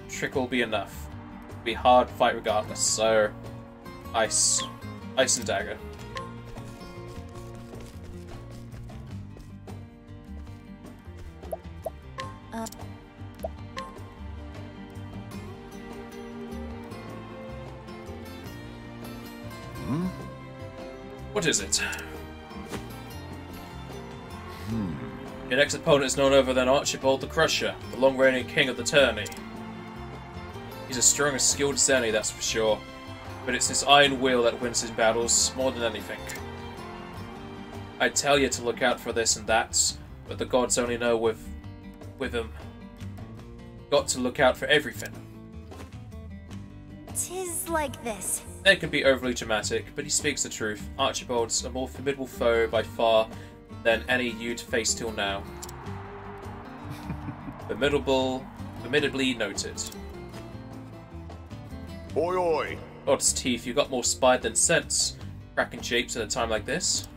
trickle be enough. It'll be hard fight regardless, so ice. Ice and dagger. What is it? Your next opponent is none other than Archibald the Crusher, the long-reigning king of the tourney. He's as strong and skilled as any, that's for sure. But it's his iron will that wins his battles, more than anything. I tell you to look out for this and that, but the gods only know with him. Got to look out for everything. 'Tis like this. It can be overly dramatic, but he speaks the truth. Archibald's a more formidable foe by far than any you'd faced till now. Formidably noted. Oi oi! God's teeth, you got more spine than sense. Cracking japes at a time like this.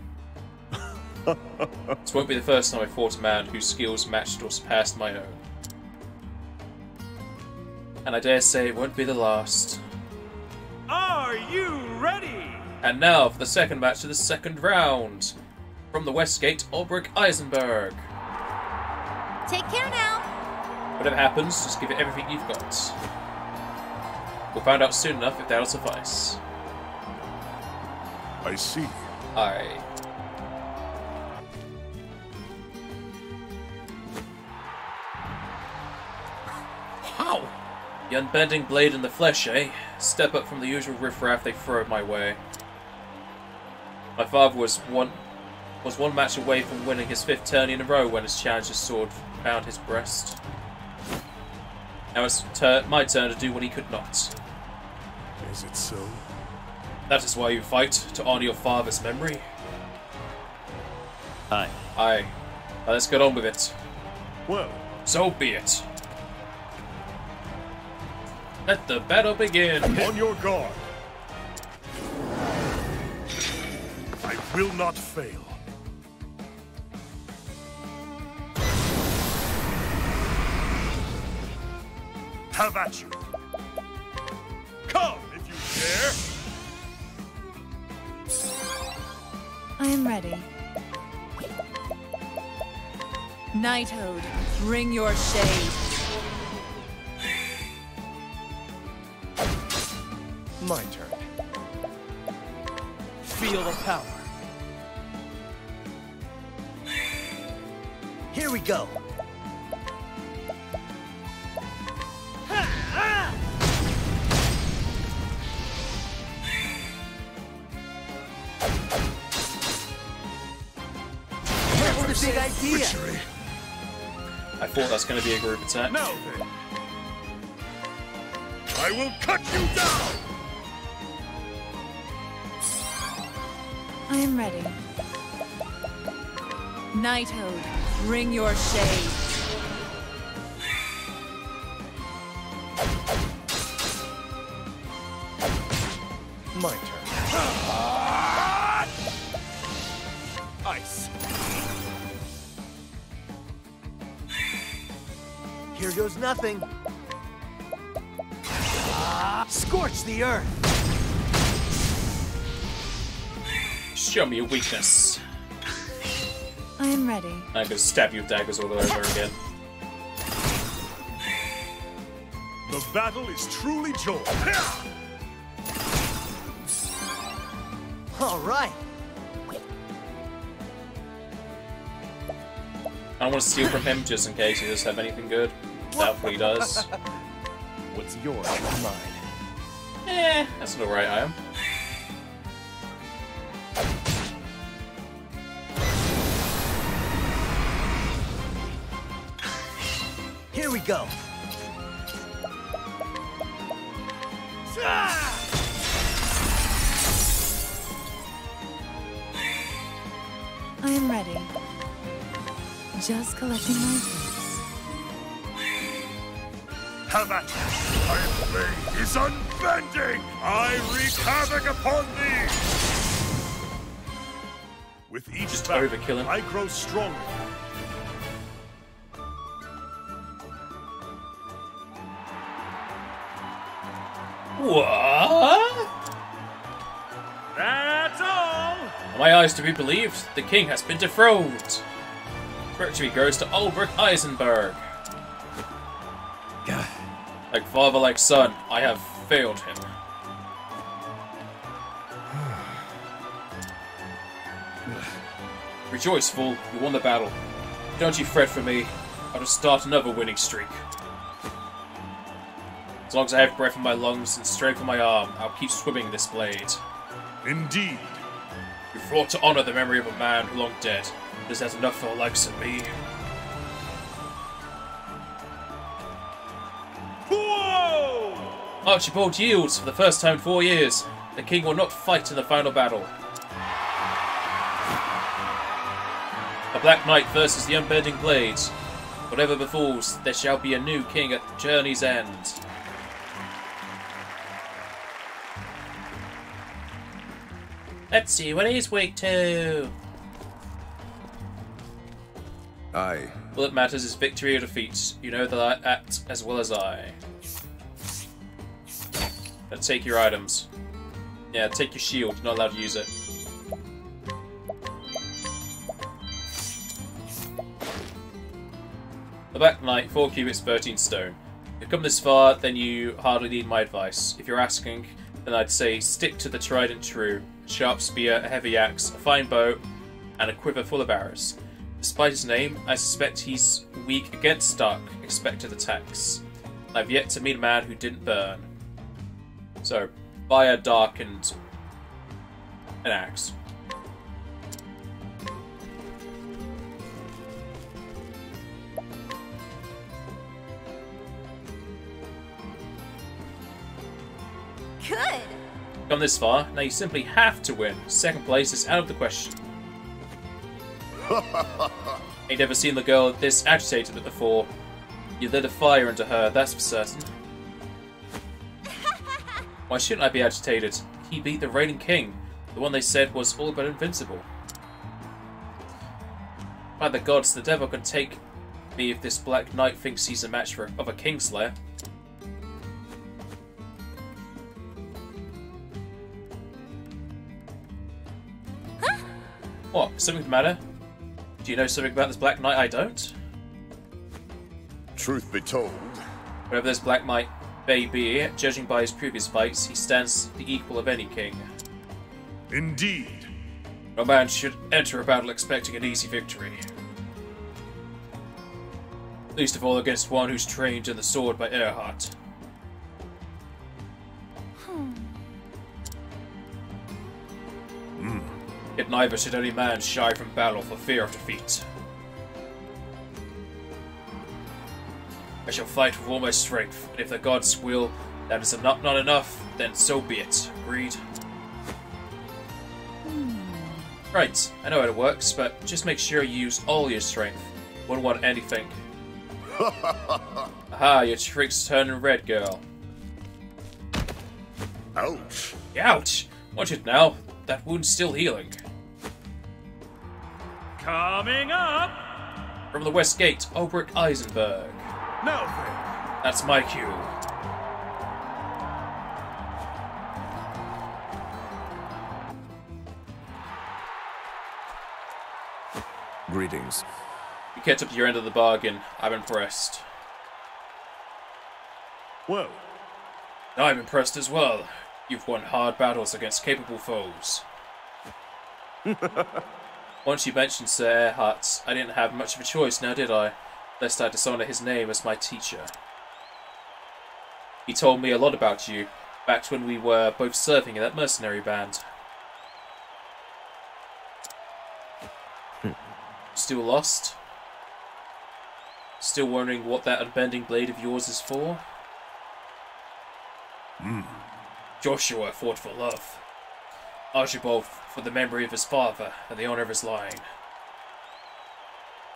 This won't be the first time I fought a man whose skills matched or surpassed my own. And I dare say it won't be the last. Are you ready? And now for the second match of the second round. From the West Gate, Olberic Eisenberg. Take care now. Whatever happens, just give it everything you've got. We'll find out soon enough if that'll suffice. I see. Aye. How? The unbending blade in the flesh, eh? Step up from the usual riffraff they throw my way. My father was one match away from winning his 5th tourney in a row when his challenger's sword found his breast. Now it's my turn to do what he could not. Is it so? That is why you fight, to honor your father's memory. Aye. Aye. Now let's get on with it. Well, So be it. Let the battle begin. on your guard. I will not fail. How about you? Come, if you dare! I am ready. Knighthood, bring your shade. My turn. Feel the power. Here we go. That's the big idea. Witchery. I thought that's going to be a group attack. Now then, I will cut you down. I am ready. Knighthood, bring your shade. My turn. Ice. Here goes nothing. Scorch the earth. Show me your weakness. I am ready. I'm going to stab you with daggers all over again. The battle is truly joined. All right. I want to steal from him just in case he does have anything good. Doubtfully he does. What's yours is mine. That's an alright item. Here we go. I am ready. Just collecting my troops. Have at it. My blade is unbending. I wreak havoc upon thee. With each Just battle, overkill him. I grow stronger. What? That's all! Are my eyes to be believed? The king has been dethroned. Victory goes to Olberic Eisenberg. Like father, like son, I have failed him. Rejoice, fool, you won the battle. Don't you fret for me. I'll just start another winning streak. As long as I have breath in my lungs and strength in my arm, I'll keep swimming this blade. Indeed. You fought to honor the memory of a man who long dead. Is that enough for the likes of me? Whoa! Archibald yields for the first time in 4 years. The king will not fight in the final battle. A Black Knight versus the Unbending Blade. Whatever befalls, there shall be a new king at the journey's end. Let's see what he's weak to. Aye. All that matters is victory or defeat. You know that as well as I. Now take your items. Yeah, take your shield. You're not allowed to use it. The Black Knight, 4 cubits, 13 stone. If you've come this far, then you hardly need my advice. If you're asking, then I'd say stick to the tried and true. A sharp spear, a heavy axe, a fine bow, and a quiver full of arrows. Despite his name, I suspect he's weak against dark, expected attacks. I've yet to meet a man who didn't burn. So, buy a dark and an axe. Good. Come this far, now you simply have to win. Second place is out of the question. Ain't never seen the girl this agitated before. You lit a fire into her, that's for certain. Why shouldn't I be agitated? He beat the reigning king, the one they said was all but invincible. By the gods, the devil can take me if this Black Knight thinks he's a match of a Kingslayer. What? Something the matter? Do you know something about this Black Knight I don't? Truth be told, Whatever this Black Knight may be, judging by his previous fights, he stands the equal of any king. Indeed. No man should enter a battle expecting an easy victory. Least of all against one who's trained in the sword by Earhart. Yet neither should any man shy from battle for fear of defeat. I shall fight with all my strength, and if the gods will that is not enough, then so be it. Agreed? Right, I know how it works, but just make sure you use all your strength. Wouldn't want anything. Aha, your trick's turning red, girl. Ouch. Ouch! Watch it now. That wound's still healing. Coming up! From the West Gate, Olberic Eisenberg. Now then. That's my cue. Greetings. You kept up to your end of the bargain. I'm impressed. Well, I'm impressed as well. You've won hard battles against capable foes. Once you mentioned Sir Earhart, I didn't have much of a choice now, did I? Lest I dishonour his name as my teacher. He told me a lot about you, back when we were both serving in that mercenary band. Still lost? Still wondering what that unbending blade of yours is for? Joshua fought for love. Archibald for the memory of his father and the honor of his line.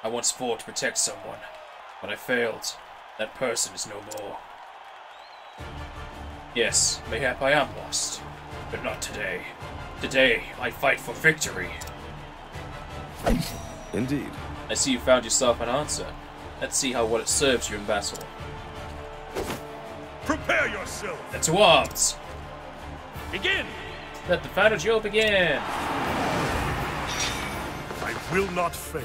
I once fought to protect someone, but I failed. That person is no more. Yes, mayhap I am lost, but not today. Today, I fight for victory. Indeed. I see you found yourself an answer. Let's see how well it serves you in battle. prepare yourself. Then to arms! Begin! Let the battle duel begin! I will not fail.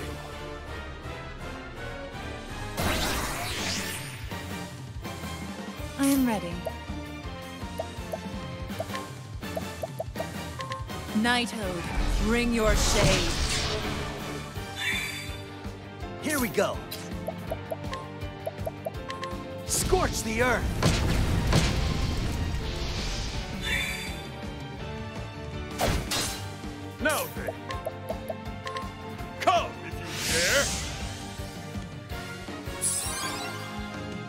I am ready. Knighthood, bring your shade. Here we go. Scorch the earth. Now then. Come if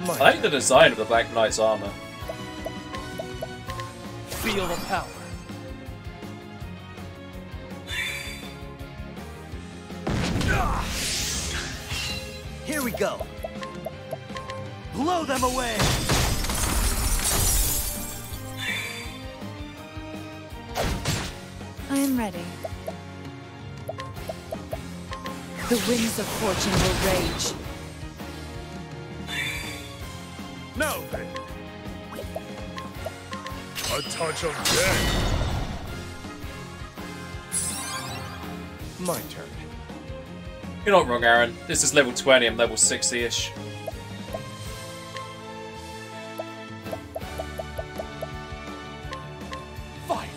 you I like the design of the Black Knight's armor. Feel the power. Here we go. Blow them away. I am ready. The winds of fortune will rage. Now then. A touch of death. My turn. You're not wrong, Aaron. This is level 20, I'm level 60-ish. Fire.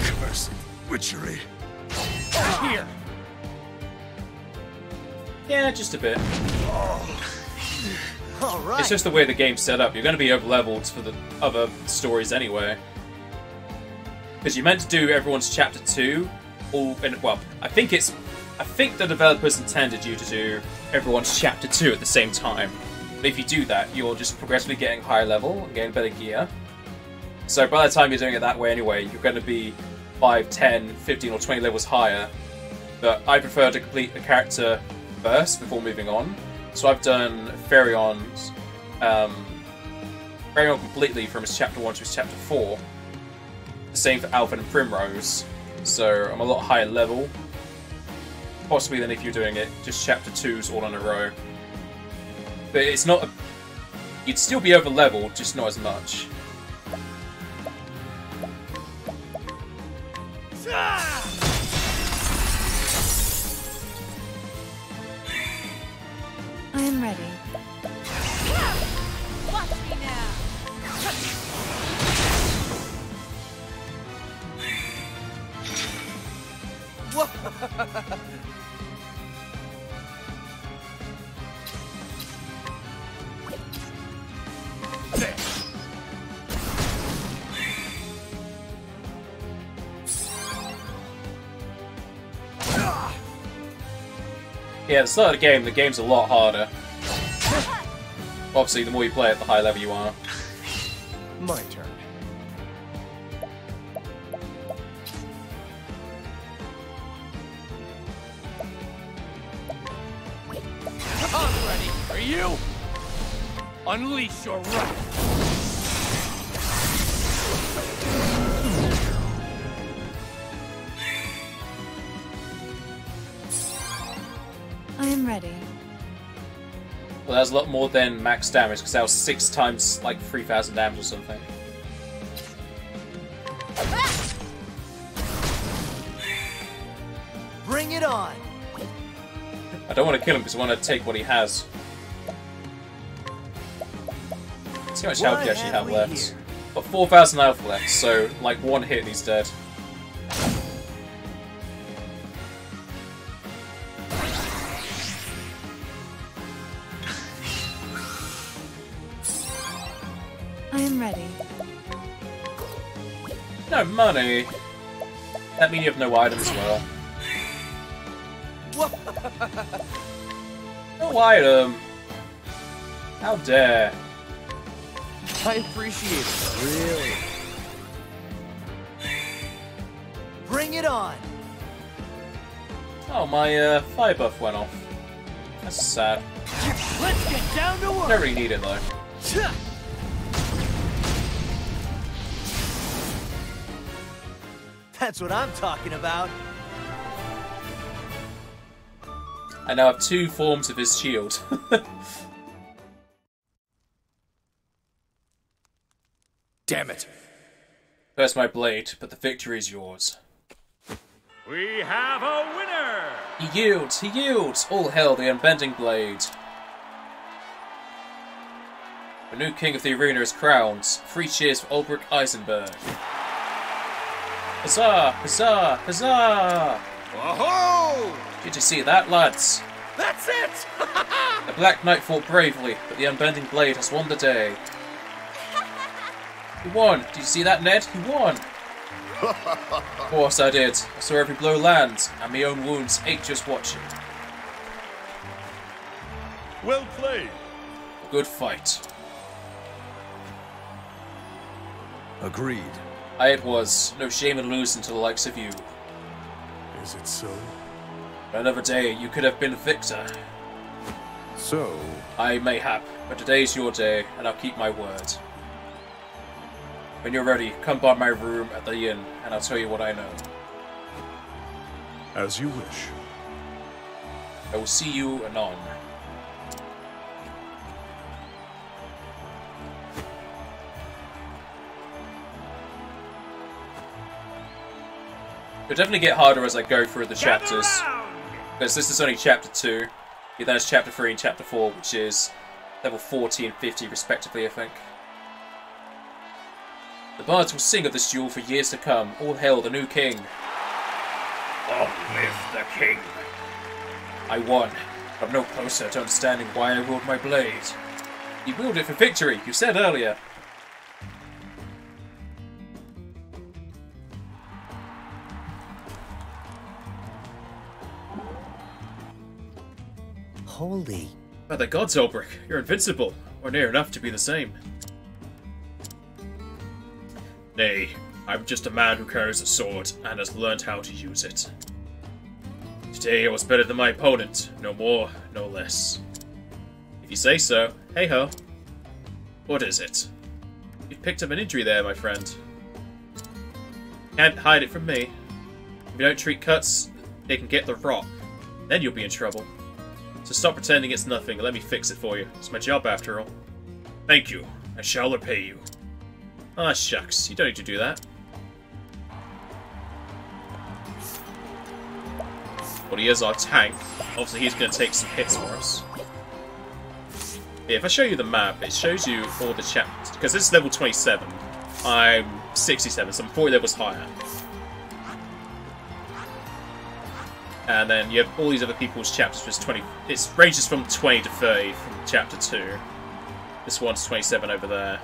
Cursed witchery. Here. Yeah, just a bit. All right. It's just the way the game's set up. You're going to be over-leveled for the other stories anyway. Because you meant to do everyone's chapter 2, all in, well, I think the developers intended you to do everyone's chapter 2 at the same time. But if you do that, you're just progressively getting higher level and getting better gear. So by the time you're doing it that way anyway, you're going to be 5, 10, 15 or 20 levels higher. But I prefer to complete the character first before moving on. So I've done Ferion completely from his chapter 1 to his chapter 4. The same for Alvin and Primrose, so I'm a lot higher level, possibly than if you're doing it just chapter 2s all in a row. But it's not. You'd still be over leveled, just not as much. I am ready. Watch me now! Yeah, at the start of the game's a lot harder. Obviously, the more you play it, the higher level you are. My turn. I'm ready. Are you? Unleash your wrath. I am ready. Well, that was a lot more than max damage, because that was 6 times, like, 3,000 damage or something. Bring it on! I don't want to kill him because I want to take what he has. Let's see how much health you actually have left. Got 4,000 health left, so, like, one hit and he's dead. I am ready. No money! That means you have no items as well. No item! How dare! I appreciate it. Really? Bring it on! Oh, my fire buff went off. That's sad. Let's get down to work! Don't really need it though. That's what I'm talking about. I now have 2 forms of his shield. Damn it. First my blade, but the victory is yours. We have a winner! He yields! He yields! All hail the unbending blade. The new king of the arena is crowned. 3 cheers for Olberic Eisenberg. Huzzah! Huzzah! Huzzah! Whoa! Did you see that, lads? That's it! The Black Knight fought bravely, but the unbending blade has won the day. He won! Did you see that, Ned? He won! Of course I did. I saw every blow land, and my own wounds ached just watching. Well played. A good fight. Agreed. Aye it was. No shame in losing to the likes of you. Is it so? Another day, you could have been victor. So, I mayhap, but today's your day, and I'll keep my word. When you're ready, come by my room at the inn, and I'll tell you what I know. As you wish. I will see you anon. It'll definitely get harder as I go through the chapters. Because this is only chapter 2. Yeah, then it's chapter 3 and chapter 4, which is level 40 and 50 respectively, I think. The bards will sing of this duel for years to come. All hail the new king. Long live the king. I won. I'm no closer to understanding why I wield my blade. You wield it for victory, you said earlier. Holy. By the gods, Olberic, you're invincible, or near enough to be the same. Nay, I'm just a man who carries a sword and has learned how to use it. Today I was better than my opponent, no more, no less. If you say so, hey-ho. What is it? You've picked up an injury there, my friend. Can't hide it from me. If you don't treat cuts, they can get the rot. Then you'll be in trouble. So stop pretending it's nothing and let me fix it for you. It's my job after all. Thank you. I shall repay you. Ah, shucks. You don't need to do that. Well, he is our tank. Obviously, he's going to take some hits for us. Yeah, if I show you the map, it shows you all the chapters. Because this is level 27. I'm 67, so I'm 40 levels higher. And then you have all these other people's chapters, which is 20. It ranges from 20 to 30 from chapter 2. This one's 27 over there.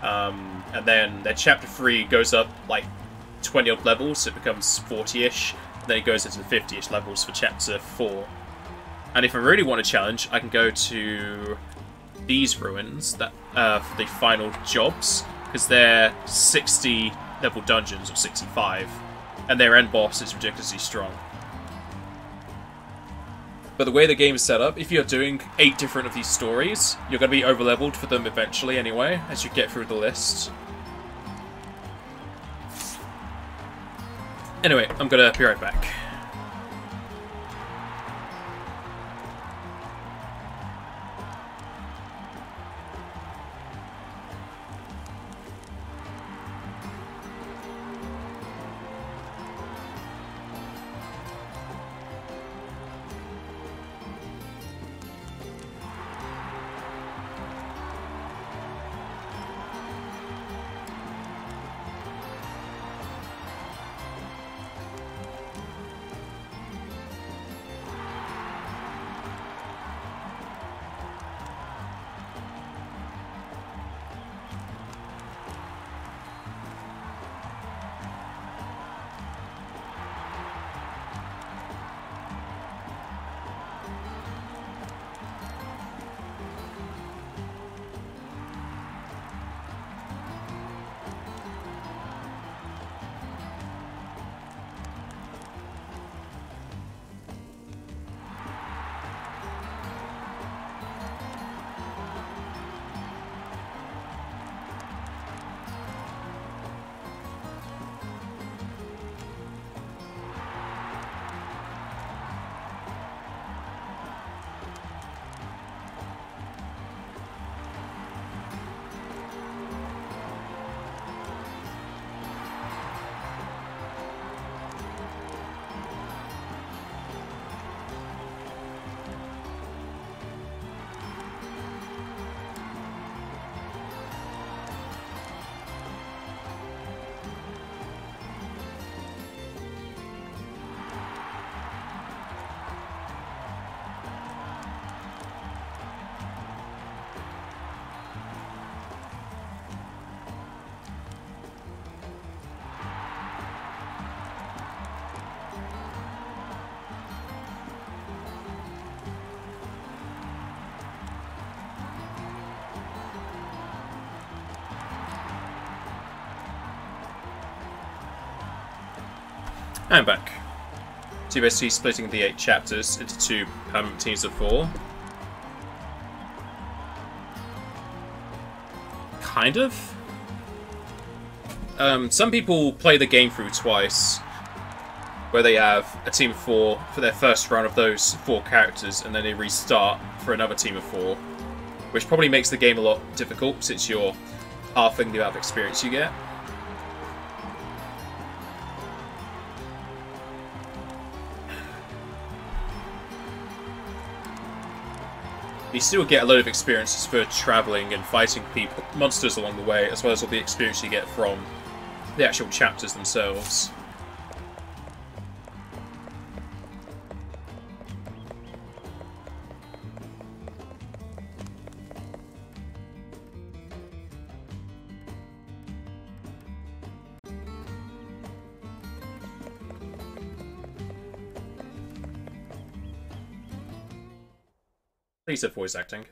And then their chapter 3 goes up like 20 odd levels, so it becomes 40-ish. Then it goes into the 50-ish levels for chapter 4. And if I really want a challenge, I can go to these ruins that for the final jobs, because they're 60 level dungeons, or 65, and their end boss is ridiculously strong. But the way the game is set up, if you're doing 8 different of these stories, you're going to be over-leveled for them eventually anyway, as you get through the list. Anyway, I'm going to be right back. I'm back. So you're basically splitting the 8 chapters into 2 permanent teams of 4. Kind of. Some people play the game through twice, where they have a team of 4 for their first run of those 4 characters, and then they restart for another team of 4, which probably makes the game a lot difficult since you're halving the amount of experience you get. You still get a load of experiences for travelling and fighting monsters along the way, as well as all the experience you get from the actual chapters themselves. Please have voice acting.